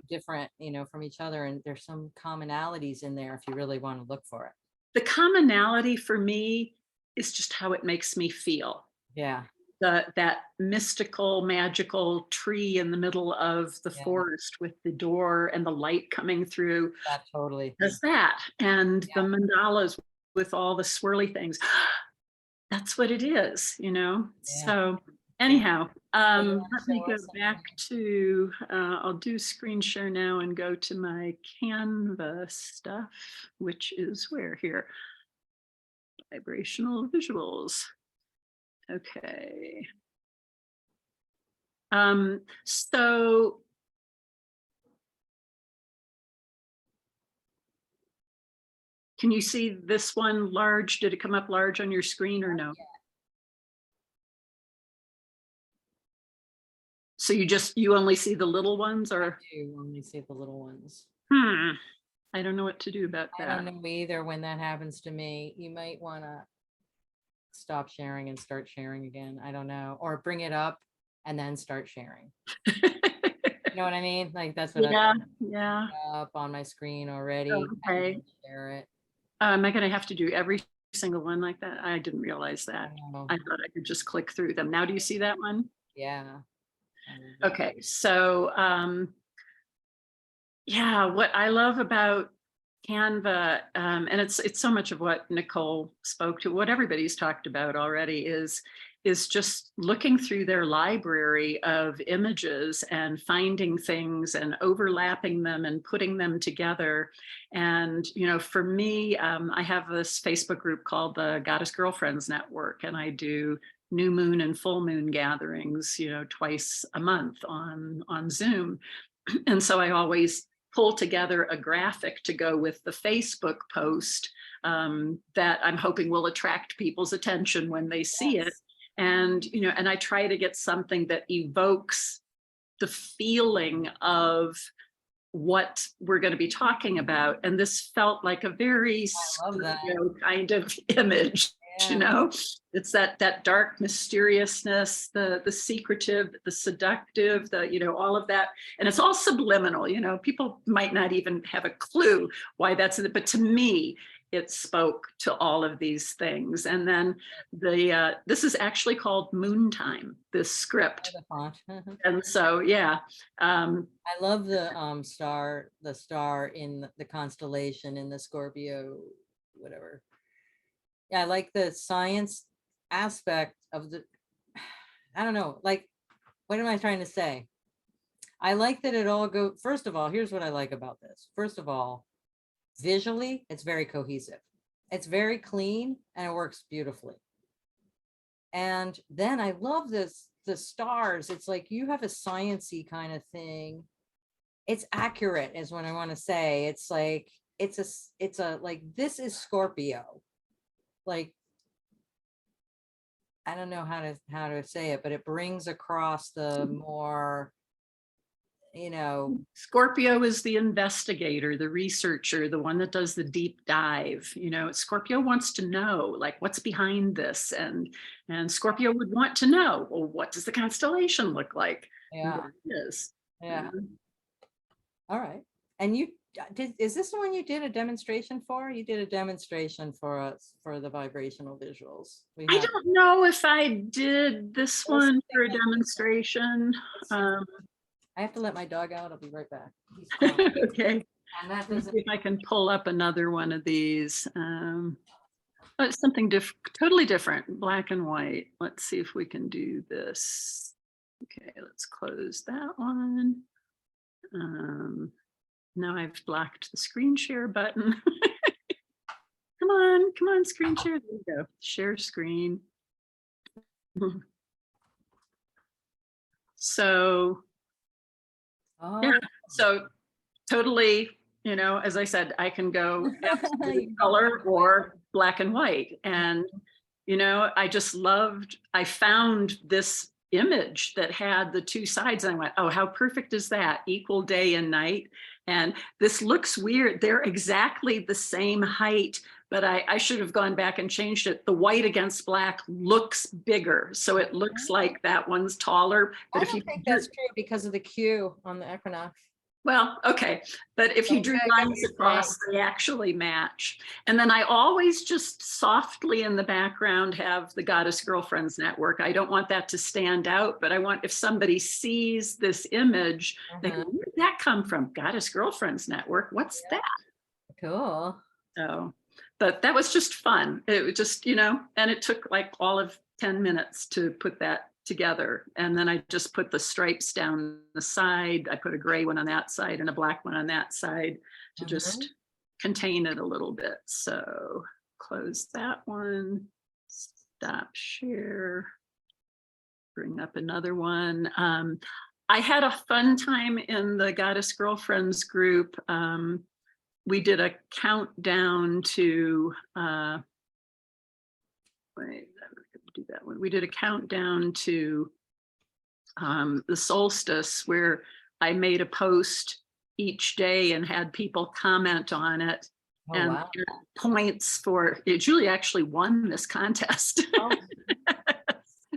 different, you know, from each other. And there's some commonalities in there if you really want to look for it. The commonality for me is just how it makes me feel. Yeah. That mystical, magical tree in the middle of the forest with the door and the light coming through. That totally does that. And the mandalas with all the swirly things. That's what it is, you know? Yeah. So anyhow, let me go show us back to, I'll do screen share now and go to my Canva stuff, which is where here? Vibrational Visuals. Okay. So can you see this one large? Did it come up large on your screen or no? So you only see the little ones, or? I do only see the little ones. I don't know what to do about that. I don't know either when that happens to me. You might want to stop sharing and start sharing again. I don't know. Or bring it up and then start sharing. You know what I mean? Like that's what I've up on my screen already. Okay. Share it. Am I going to have to do every single one like that? I didn't realize that. I thought I could just click through them. Now do you see that one? Yeah. Okay, so Yeah, what I love about Canva, and it's so much of what Nicole spoke to, what everybody's talked about already is just looking through their library of images and finding things and overlapping them and putting them together. And, you know, for me, I have this Facebook group called the Goddess Girlfriends Network, and I do new moon and full moon gatherings, you know, twice a month on Zoom. And so I always pull together a graphic to go with the Facebook post that I'm hoping will attract people's attention when they see it. And, you know, and I try to get something that evokes the feeling of what we're going to be talking about. And this felt like a very Scorpio kind of image, you know, it's that dark mysteriousness, the secretive, the seductive, the, you know, all of that. And it's all subliminal, you know, people might not even have a clue why that's it. But to me, it spoke to all of these things. And then this is actually called Moon Time, this script. And so, yeah. I love the star in the constellation in the Scorpio, whatever. Yeah, I like the science aspect of the, I don't know, like, what am I trying to say? I like that it all first of all, here's what I like about this. First of all, visually, it's very cohesive. It's very clean and it works beautifully. And then I love the stars. It's like you have a science-y kind of thing. It's accurate is what I want to say. It's like, it's a like, this is Scorpio. Like, I don't know how to say it, but it brings across the more, you know, Scorpio is the investigator, the researcher, the one that does the deep dive. You know, Scorpio wants to know, like, what's behind this, and Scorpio would want to know, well, what does the constellation look like? yeah, it is. yeah. All right, and you is this the one you did a demonstration for? You did a demonstration for us for the vibrational visuals. I don't know if I did this one for a demonstration. I have to let my dog out. I'll be right back. Okay. And that Let's see if I can pull up another one of these. It's something totally different, black and white. Let's see if we can do this. Okay, let's close that one. Now I've blocked the screen share button. Come on, screen share. There you go. Share screen. So, yeah, so totally, you know, as I said, I can go color or black and white. And, you know, I found this image that had the two sides and I went, oh, how perfect is that? Equal day and night. And this looks weird. They're exactly the same height, but I should have gone back and changed it. The white against black looks bigger. So it looks like that one's taller. But I don't think that's true because of the Q on the equinox. Well, okay. But if you drew lines across, they actually match. And then I always just softly in the background have the Goddess Girlfriends Network. I don't want that to stand out, but I want, if somebody sees this image, they go, where did that come from? Goddess Girlfriends Network. What's that? Cool. So, but that was just fun. It was just, you know, and it took like all of 10 minutes to put that together. And then I just put the stripes down the side. I put a gray one on that side and a black one on that side to just contain it a little bit. So close that one, stop share, bring up another one. I had a fun time in the Goddess Girlfriends group. We did a countdown to, do that one. We did a countdown to the solstice where I made a post each day and had people comment on it. And wow. Points for it. Julie actually won this contest.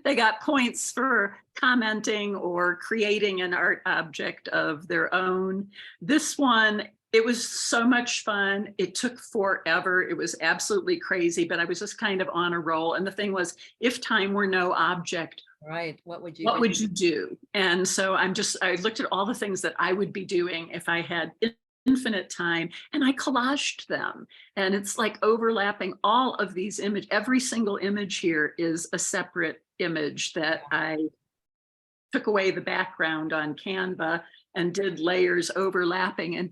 They got points for commenting or creating an art object of their own. This one, it was so much fun. It took forever. It was absolutely crazy, but I was just kind of on a roll. And the thing was, if time were no object, right, what would you do? And so I looked at all the things that I would be doing if I had infinite time, and I collaged them. And it's like overlapping all of these images. Every single image here is a separate image that I took away the background on Canva and did layers overlapping, and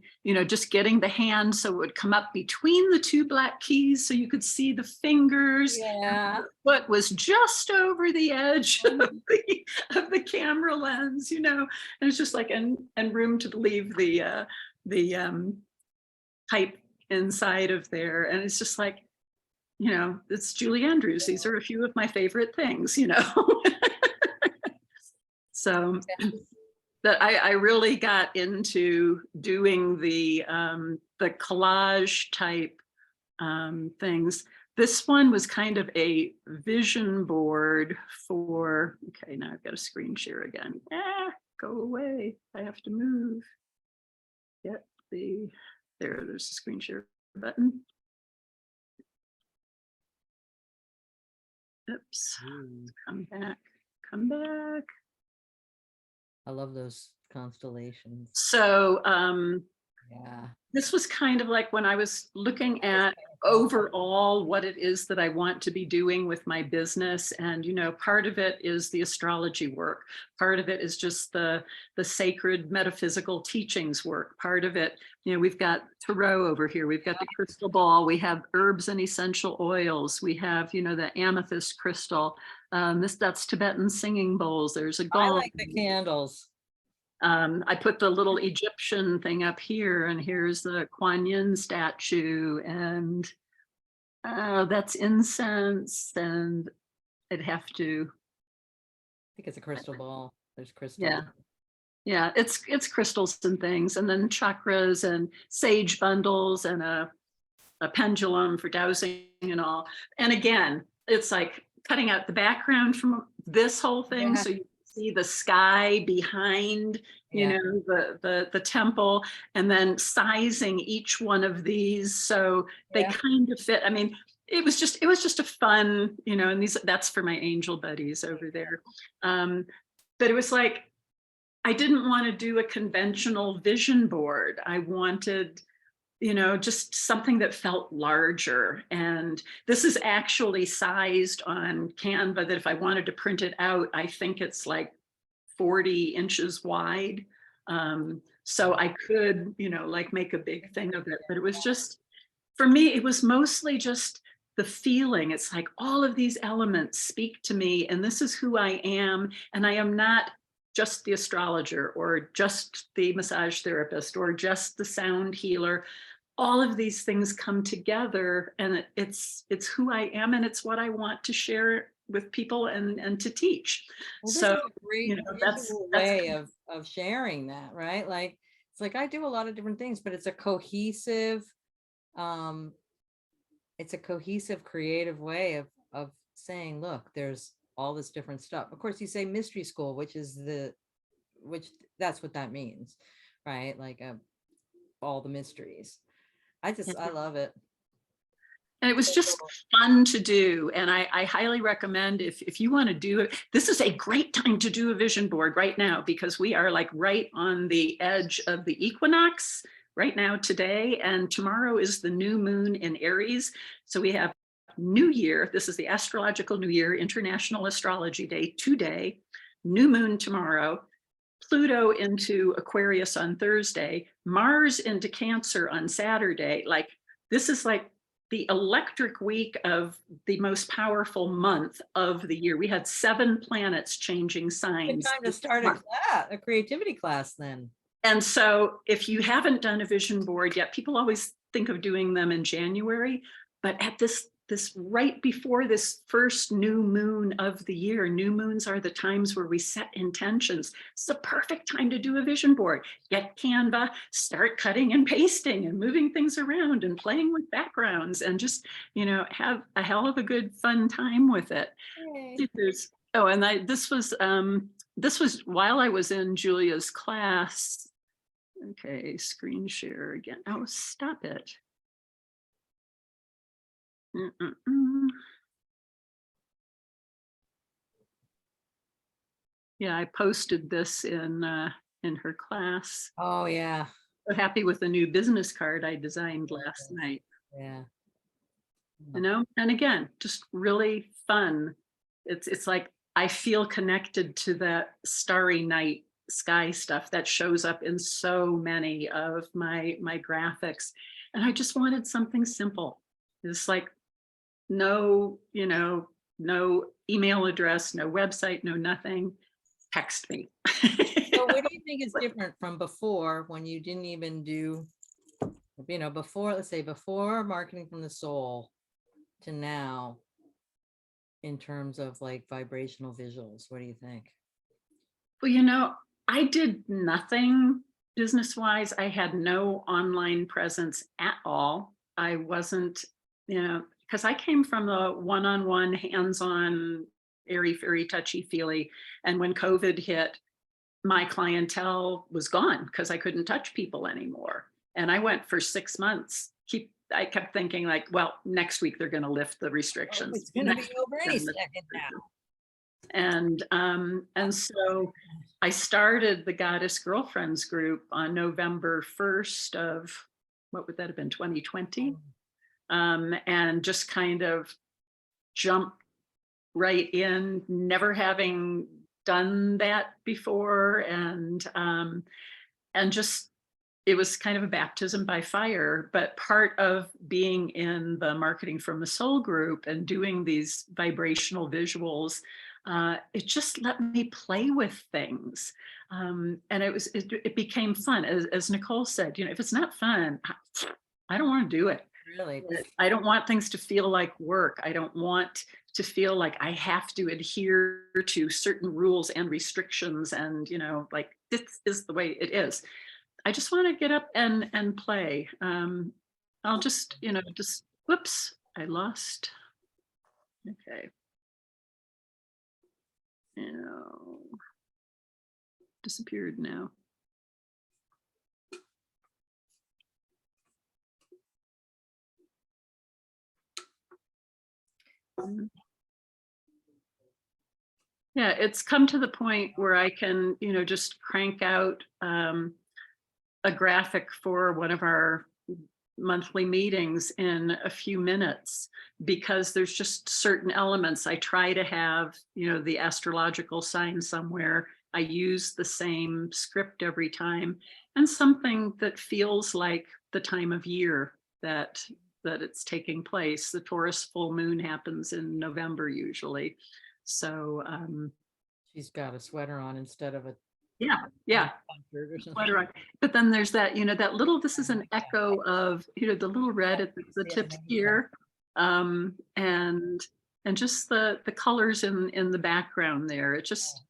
just getting the hand so it would come up between the two black keys so you could see the fingers. Yeah. What was just over the edge of the camera lens, and it's just like, and room to leave the pipe inside of there. And it's just like, it's Julie Andrews. These are a few of my favorite things, So that I really got into doing the collage type things. This one was kind of a vision board for, okay, now I've got a screen share again. Go away. I have to move. Get there's a screen share button. Oops, come back. I love those constellations. So Yeah. this was kind of like when I was looking at overall what it is that I want to be doing with my business. And, part of it is the astrology work. Part of it is just the sacred metaphysical teachings work. Part of it, we've got tarot over here. We've got the crystal ball. We have herbs and essential oils. We have, the amethyst crystal. That's Tibetan singing bowls. There's a gong. I like the candles. I put the little Egyptian thing up here, and here's the Kuan Yin statue, and that's incense, and I'd have to. I think it's a crystal ball. There's crystal. Yeah, it's crystals and things, and then chakras and sage bundles and a pendulum for dowsing and all. And again, it's like cutting out the background from this whole thing, so you see the sky behind the temple, and then sizing each one of these so they kind of fit. I mean, it was just a fun, and that's for my angel buddies over there. But it was like, I didn't want to do a conventional vision board. I wanted just something that felt larger. And this is actually sized on Canva, that if I wanted to print it out, I think it's like 40 inches wide. So I could, like make a big thing of it. But it was just, for me, it was mostly just the feeling. It's like all of these elements speak to me, and this is who I am. And I am not just the astrologer or just the massage therapist or just the sound healer. All of these things come together, and it's who I am, and it's what I want to share with people and to teach. Well, So this is a great that's way of sharing that, right? Like, it's like I do a lot of different things, but it's a cohesive creative way of saying, look, there's all this different stuff. Of course, you say mystery school, which that's what that means, right? Like all the mysteries. I love it. And it was just fun to do. And I highly recommend, if you want to do it, this is a great time to do a vision board right now, because we are like right on the edge of the equinox right now today. And tomorrow is the new moon in Aries. So we have New Year. This is the astrological New Year, International Astrology Day today, new moon tomorrow, Pluto into Aquarius on Thursday, Mars into Cancer on Saturday. Like, this is like the electric week of the most powerful month of the year. We had 7 planets changing signs. Good time to start a creativity class then. And so if you haven't done a vision board yet, people always think of doing them in January, but at this right before this first new moon of the year, new moons are the times where we set intentions. It's the perfect time to do a vision board. Get Canva, start cutting and pasting and moving things around and playing with backgrounds, and just, have a hell of a good fun time with it. This was while I was in Julia's class. Okay, screen share again. Oh, stop it. Yeah, I posted this in her class. Oh yeah. so happy with the new business card I designed last night, Yeah. you know, and again, just really fun. It's like I feel connected to that starry night sky stuff that shows up in so many of my graphics. And I just wanted something simple. It's like no, you know, no email address, no website, no nothing. Text me. So what do you think is different from before when you didn't even do, before, let's say before Marketing from the Soul to now in terms of like vibrational visuals? What do you think? Well, you know, I did nothing business-wise. I had no online presence at all. I wasn't, you know, because I came from the one-on-one, hands-on, airy-fairy, touchy-feely. And when COVID hit, my clientele was gone because I couldn't touch people anymore. And I went for 6 months. I kept thinking like, well, next week they're going to lift the restrictions. It's going to be Next over week, any they're gonna second now. and so I started the Goddess Girlfriends group on November 1st of, what would that have been, 2020? And just kind of jumped right in, never having done that before. And just, it was kind of a baptism by fire. But part of being in the Marketing from the Soul group and doing these vibrational visuals, it just let me play with things. And it became fun. As Nicole said, you know, if it's not fun, I don't want to do it. Really? I don't want things to feel like work. I don't want to feel like I have to adhere to certain rules and restrictions and, you know, like this is the way it is. I just want to get up and play. I'll just, you know, just, whoops, I lost. Okay. You know, disappeared now. Yeah, it's come to the point where I can, you know, just crank out a graphic for one of our monthly meetings in a few minutes, because there's just certain elements. I try to have, you know, the astrological sign somewhere. I use the same script every time, and something that feels like the time of year that it's taking place. The Taurus full moon happens in November usually. So She's got a sweater on instead of a yeah. Sweater on. But then there's that, you know, that little, this is an echo of, you know, the little red at the tips here, and just the colors in the background there. It just,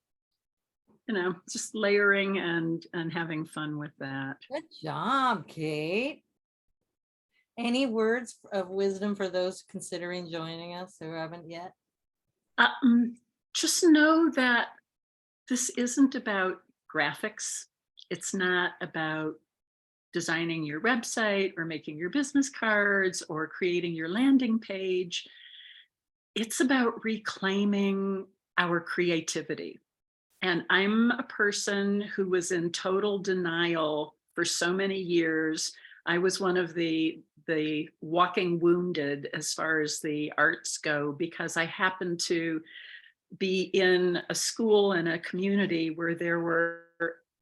you know, just layering and having fun with that. Good job, Kate. Any words of wisdom for those considering joining us who haven't yet? Just know that this isn't about graphics. It's not about designing your website or making your business cards or creating your landing page. It's about reclaiming our creativity. And I'm a person who was in total denial for so many years. I was one of the walking wounded as far as the arts go, because I happened to be in a school and a community where there were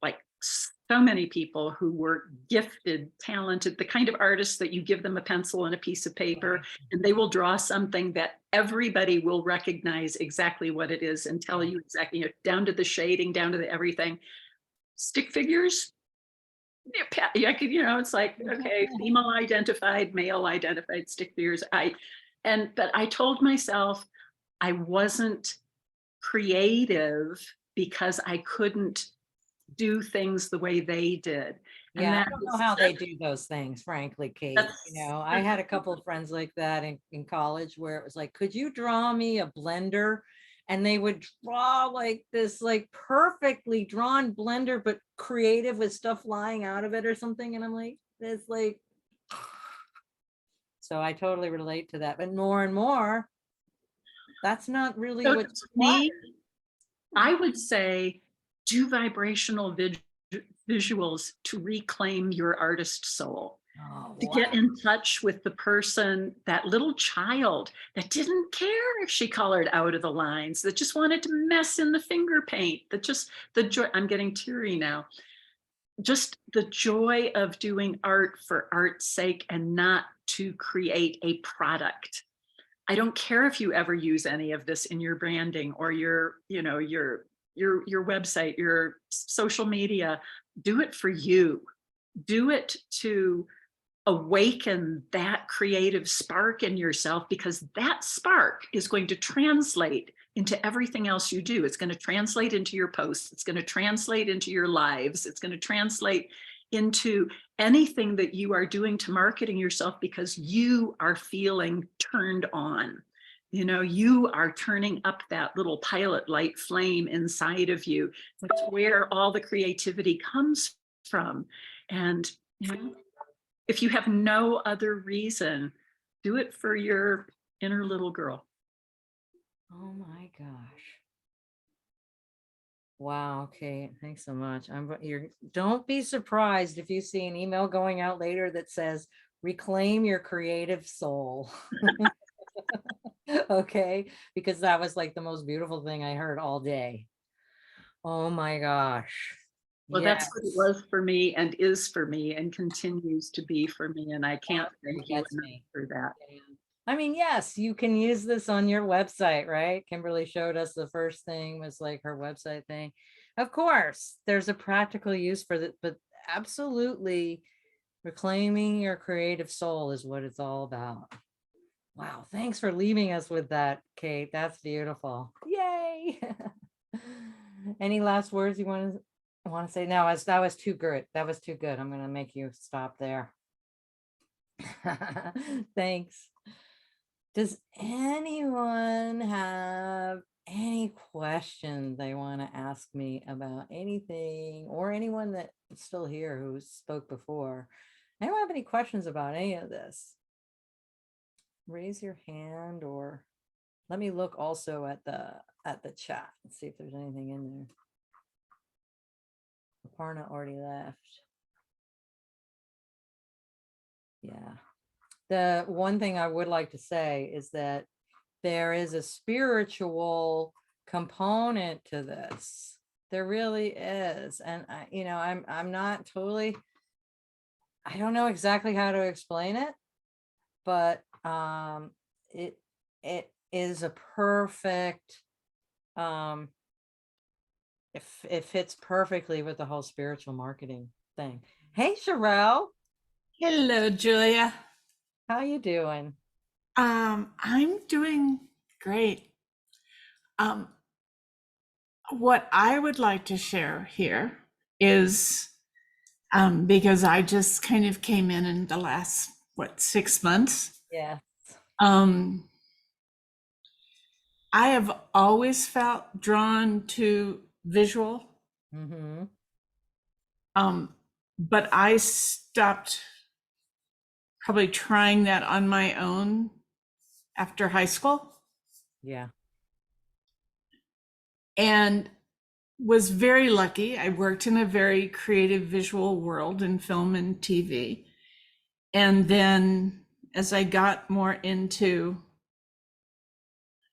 like so many people who were gifted, talented, the kind of artists that you give them a pencil and a piece of paper and they will draw something that everybody will recognize exactly what it is and tell you exactly, you know, down to the shading, down to the everything. Stick figures, I could, you know, it's like, okay, female identified, male identified stick figures. But I told myself I wasn't creative because I couldn't do things the way they did. And Yeah, I don't know how they do those things, frankly, Kate. You know, I had a couple of friends like that in college where it was like, could you draw me a blender? And they would draw like this, like perfectly drawn blender, but creative with stuff flying out of it or something. And I'm like, it's like, so I totally relate to that. But more and more, that's not really so what's to me, I would say do vibrational Visuals to reclaim your artist soul, Oh, to get in touch with the person, that little child that didn't care if she colored out of the lines, that just wanted to mess in the finger paint, that just the joy, I'm getting teary now, just the joy of doing art for art's sake and not to create a product. I don't care if you ever use any of this in your branding or your, you know, your website, your social media. Do it for you. Do it to awaken that creative spark in yourself, because that spark is going to translate into everything else you do. It's going to translate into your posts. It's going to translate into your lives. It's going to translate into anything that you are doing to marketing yourself, because you are feeling turned on. You know, you are turning up that little pilot light flame inside of you. That's where all the creativity comes from. And, you know, if you have no other reason, do it for your inner little girl. Oh my gosh. Wow. Okay. Thanks so much. Don't be surprised if you see an email going out later that says, reclaim your creative soul. Okay. Because that was like the most beautiful thing I heard all day. Oh my gosh. Well, Yes. that's what it was for me and is for me and continues to be for me. And I can't thank you That's enough me. for that. I mean, yes, you can use this on your website, right? Kimberly showed us the first thing was like her website thing. Of course, there's a practical use for that, but absolutely reclaiming your creative soul is what it's all about. Wow, thanks for leaving us with that, Kate. That's beautiful. Yay. Any last words you want to say? No, that was too good. That was too good. I'm going to make you stop there. Thanks. Does anyone have any questions they want to ask me about anything, or anyone that's still here who spoke before? Anyone have any questions about any of this? Raise your hand, or let me look also at the chat and see if there's anything in there. Aparna already left. Yeah. The one thing I would like to say is that there is a spiritual component to this. There really is. And I'm not totally, I don't know exactly how to explain it, but it is a perfect, it fits perfectly with the whole spiritual marketing thing. Hey, Sherelle, Hello, Julia. how you doing? I'm doing great. What I would like to share here is because I just kind of came in the last 6 months. Yeah. I have always felt drawn to visual. Mm-hmm. But I stopped probably trying that on my own after high school. Yeah. And was very lucky. I worked in a very creative visual world in film and TV. And then as I got more into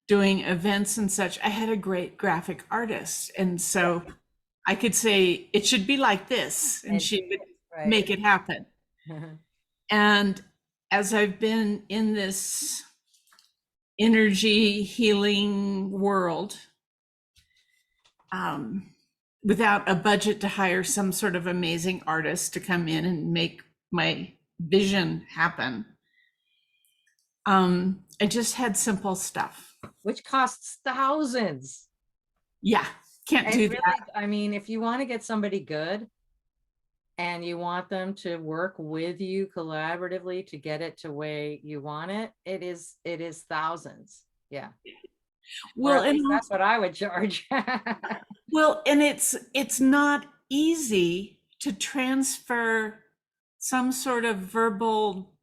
doing events and such, I had a great graphic artist. And so I could say, it should be like this, and she would make it happen. And as I've been in this energy healing world, without a budget to hire some sort of amazing artist to come in and make my vision happen, I just had simple stuff. Which costs thousands. Yeah, can't do really, that. I mean, if you want to get somebody good and you want them to work with you collaboratively to get it to way you want it, it is thousands. Yeah. Well, at least and that's what I would charge. well, and it's not easy to transfer some sort of verbal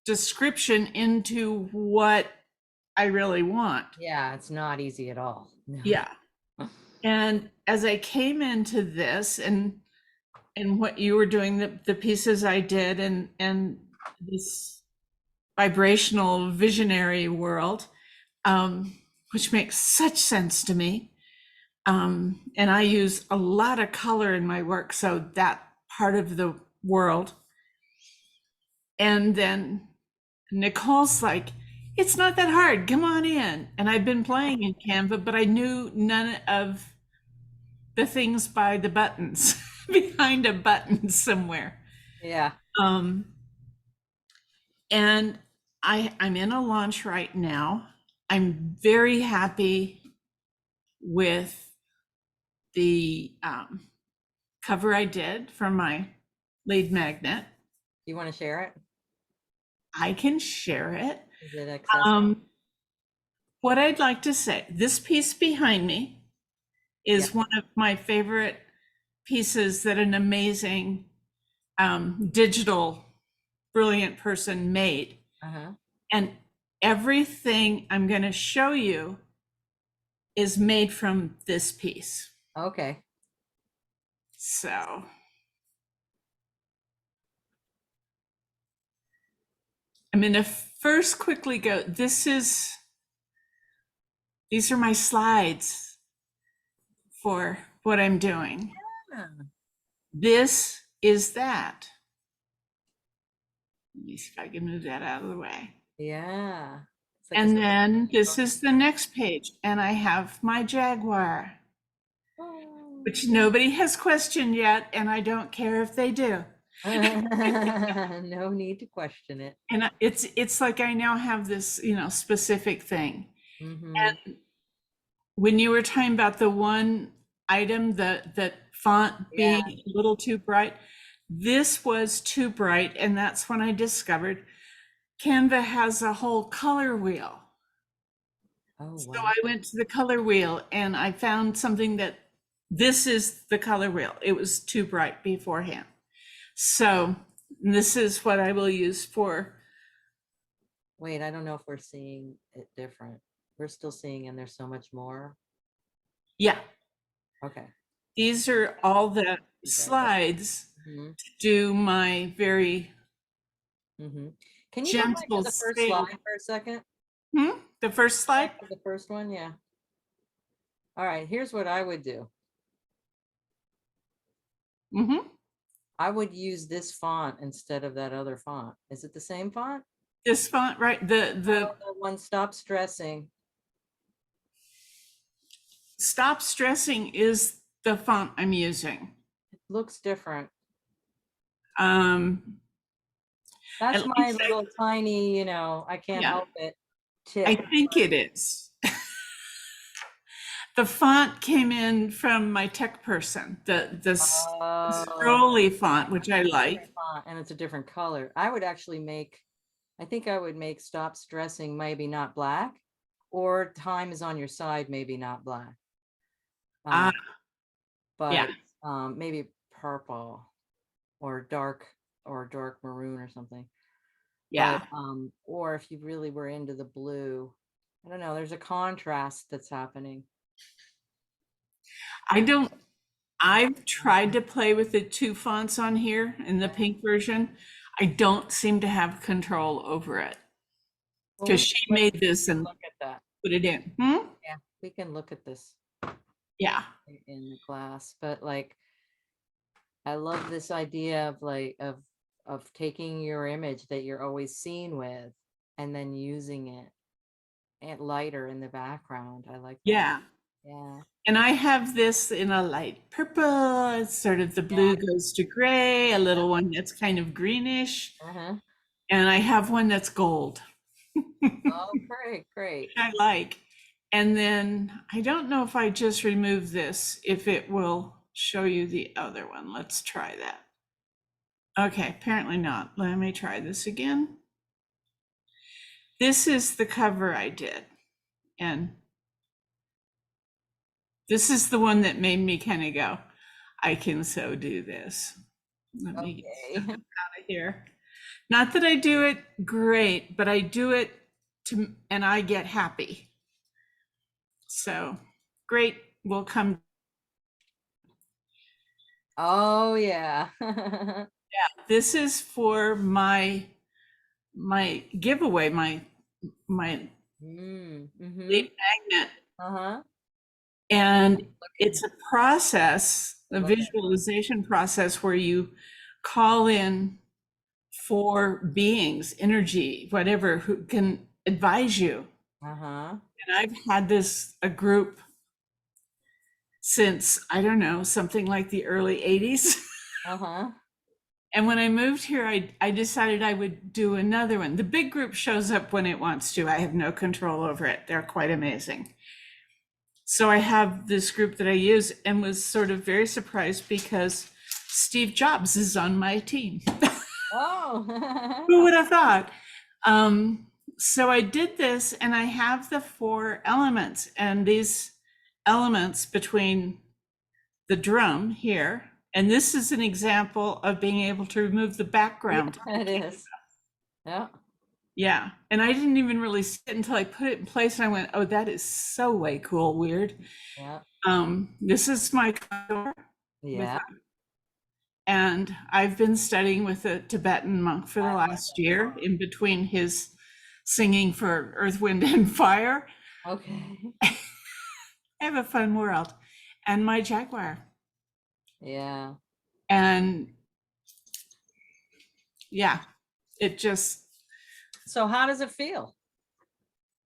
description into what I really want. Yeah, it's not easy at all. No. Yeah. And as I came into this, and and what you were doing, the pieces I did, and this vibrational visionary world, which makes such sense to me. And I use a lot of color in my work, so that part of the world. And then Nicole's like, it's not that hard, come on in. And I've been playing in Canva, but I knew none of the things by the buttons behind a button somewhere. Yeah. And I'm in a launch right now. I'm very happy with the cover I did for my lead magnet. You want to share it? I can share it. Is it accessible? What I'd like to say, this piece behind me is one of my favorite pieces that an amazing digital brilliant person made. And everything I'm going to show you is made from this piece. Okay. So I'm going to first quickly go, these are my slides for what I'm doing. Yeah. This is that. Let me see if I can move that out of the way. Yeah. It's like And then this is the next page, and I have my Jaguar, which nobody has questioned yet, and I don't care if they do. No need to question it. And it's like I now have this, specific thing. And when you were talking about the one item, that font being a little too bright, this was too bright, and that's when I discovered Canva has a whole color wheel. Oh, So wow. I went to the color wheel and I found something that this is the color wheel. It was too bright beforehand. So this is what I will use for. Wait, I don't know if we're seeing it different. We're still seeing, and there's so much more. Yeah. Okay. These are all the slides to do my very Can you go back to gentle the first scale. slide for a second? The first slide? Back to the first one, yeah. All right, here's what I would do. I would use this font instead of that other font. Is it the same font? This font, right? The one, Stop Stressing. Stop Stressing is the font I'm using. It looks different. That's my little tiny, I can't help it. Tip. I think it is. The font came in from my tech person, the scrolly font, which I like. And it's a different color. I think I would make Stop Stressing maybe not black, or Time is on Your Side, maybe not black. But maybe purple or dark maroon or something. Yeah. But, or if you really were into the blue, I don't know, there's a contrast that's happening. I've tried to play with the two fonts on here in the pink version. I don't seem to have control over it. Because she made this and look at that. Put it in. Yeah, we can look at this. Yeah. In the class, but I love this idea of of taking your image that you're always seen with and then using it and lighter in the background. I like that. Yeah. Yeah. And I have this in a light purple. It's sort of the blue goes to gray, a little one that's kind of greenish. And I have one that's gold. Oh, great. I like. And then I don't know if I just remove this, if it will show you the other one. Let's try that. Okay, apparently not. Let me try this again. This is the cover I did. And this is the one that made me kind of go, I can so do this. Let me get stuff out of here. Not that I do it great, but I do it and I get happy. So great will come. Oh, yeah. This is for my giveaway, my Mm-hmm. lead magnet. Uh-huh. And it's a process, a Look at visualization process where you call in for beings, energy, whatever, who can advise you. Uh-huh. And I've had a group since, I don't know, something like the early 80s. Uh-huh. And when I moved here, I decided I would do another one. The big group shows up when it wants to. I have no control over it. They're quite amazing. So I have this group that I use, and was sort of very surprised because Steve Jobs is on my team. Oh. Who would have thought? So I did this, and I have the 4 elements, and these elements between the drum here, and this is an example of being able to remove the background. Yeah, it is. Yeah. Yeah, and I didn't even really see it until I put it in place, and I went, "Oh, that is so way cool, weird." Yeah. This is my condor, Yeah. and I've been studying with a Tibetan monk for the I love last that year, in between his singing for Earth, Wind, and Fire. Okay. I have a fun world, and my jaguar, Yeah. and yeah, it just So how does it feel?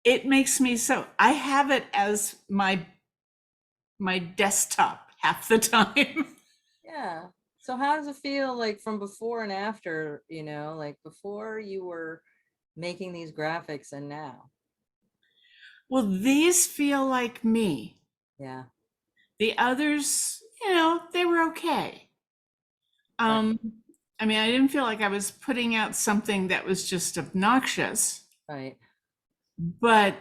it makes me so. I have it as my desktop half the time. Yeah. So how does it feel like from before and after, you know, like before you were making these graphics and now? Well, these feel like me. Yeah. The others, you know, they were okay. I mean, I didn't feel like I was putting out something that was just obnoxious, Right. but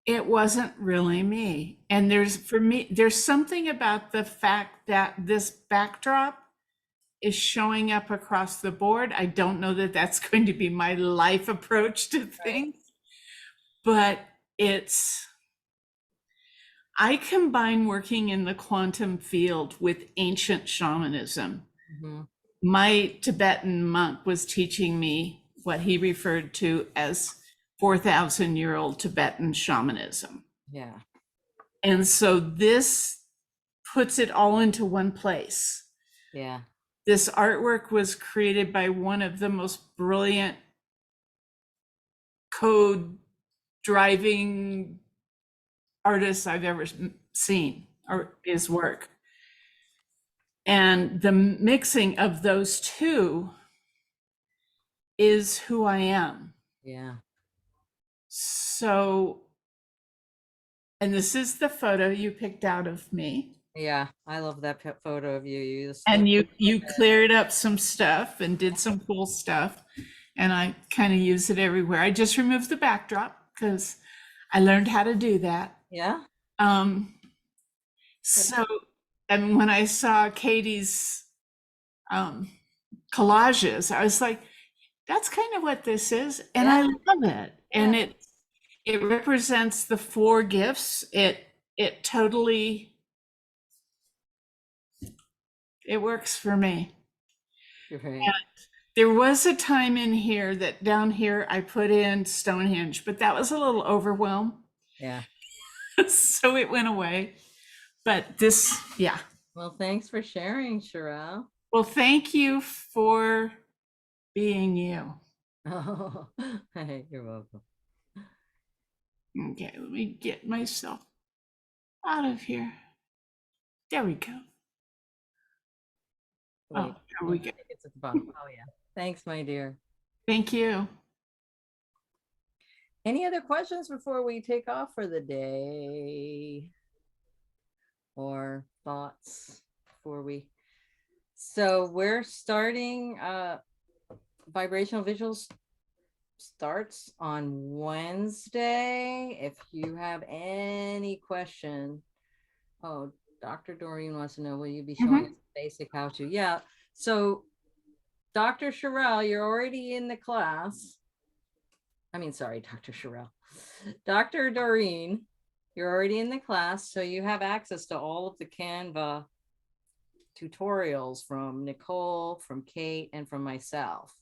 it wasn't really me. And for me, there's something about the fact that this backdrop is showing up across the board. I don't know that that's going to be my life approach to things, but I combine working in the quantum field with ancient shamanism. Mm-hmm. My Tibetan monk was teaching me what he referred to as 4,000-year-old Tibetan shamanism. Yeah. And so this puts it all into one place. Yeah. This artwork was created by one of the most brilliant code driving artists I've ever seen, or his work. And the mixing of those two is who I am. Yeah. So, and this is the photo you picked out of me. Yeah. I love that photo of you. You just And look you cleared up some stuff and did some cool stuff. And I kind of use it everywhere. I just removed the backdrop because I learned how to do that. Yeah. So, and when I saw Katie's collages, I was like, that's kind of what this is. And I love it. And it represents the 4 gifts. It totally, it works for me. Great. And there was a time in here that down here I put in Stonehenge, but that was a little overwhelmed. Yeah. So it went away. But this, yeah. Well, thanks for sharing, Sherelle. Well, thank you for being you. Oh, hey, you're welcome. Okay, let me get myself out of here. There we go. Wait, Oh, there we I go. think it's at the bottom. Oh, yeah. Thanks, my dear. Thank you. Any other questions before we take off for the day? Or thoughts before we? So we're starting Vibrational Visuals starts on Wednesday. If you have any question, oh, Dr. Doreen wants to know, will you be showing us basic how to? Yeah. So Dr. Sherelle, you're already in the class. I mean, sorry, Dr. Sherelle. Dr. Doreen, you're already in the class, so you have access to all of the Canva tutorials from Nicole, from Kate, and from myself.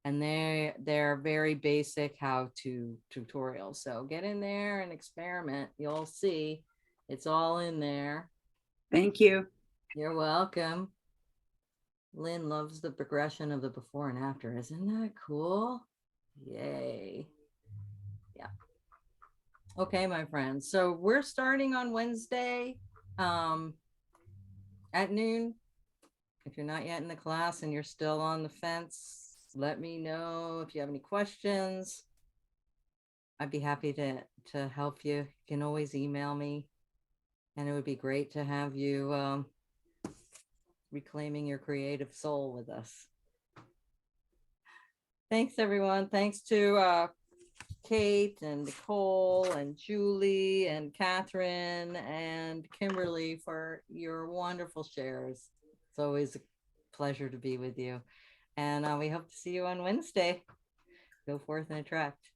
And they're very basic how-to tutorials. So get in there and experiment. You'll see it's all in there. Thank you. You're welcome. Lynn loves the progression of the before and after. Isn't that cool? Yay. Yeah. Okay, my friends. So we're starting on Wednesday at noon. If you're not yet in the class and you're still on the fence, let me know if you have any questions. I'd be happy to help you. You can always email me. And it would be great to have you reclaiming your creative soul with us. Thanks, everyone. Thanks to Kate and Nicole and Julie and Catherine and Kimberly for your wonderful shares. It's always a pleasure to be with you. And we hope to see you on Wednesday. Go forth and attract.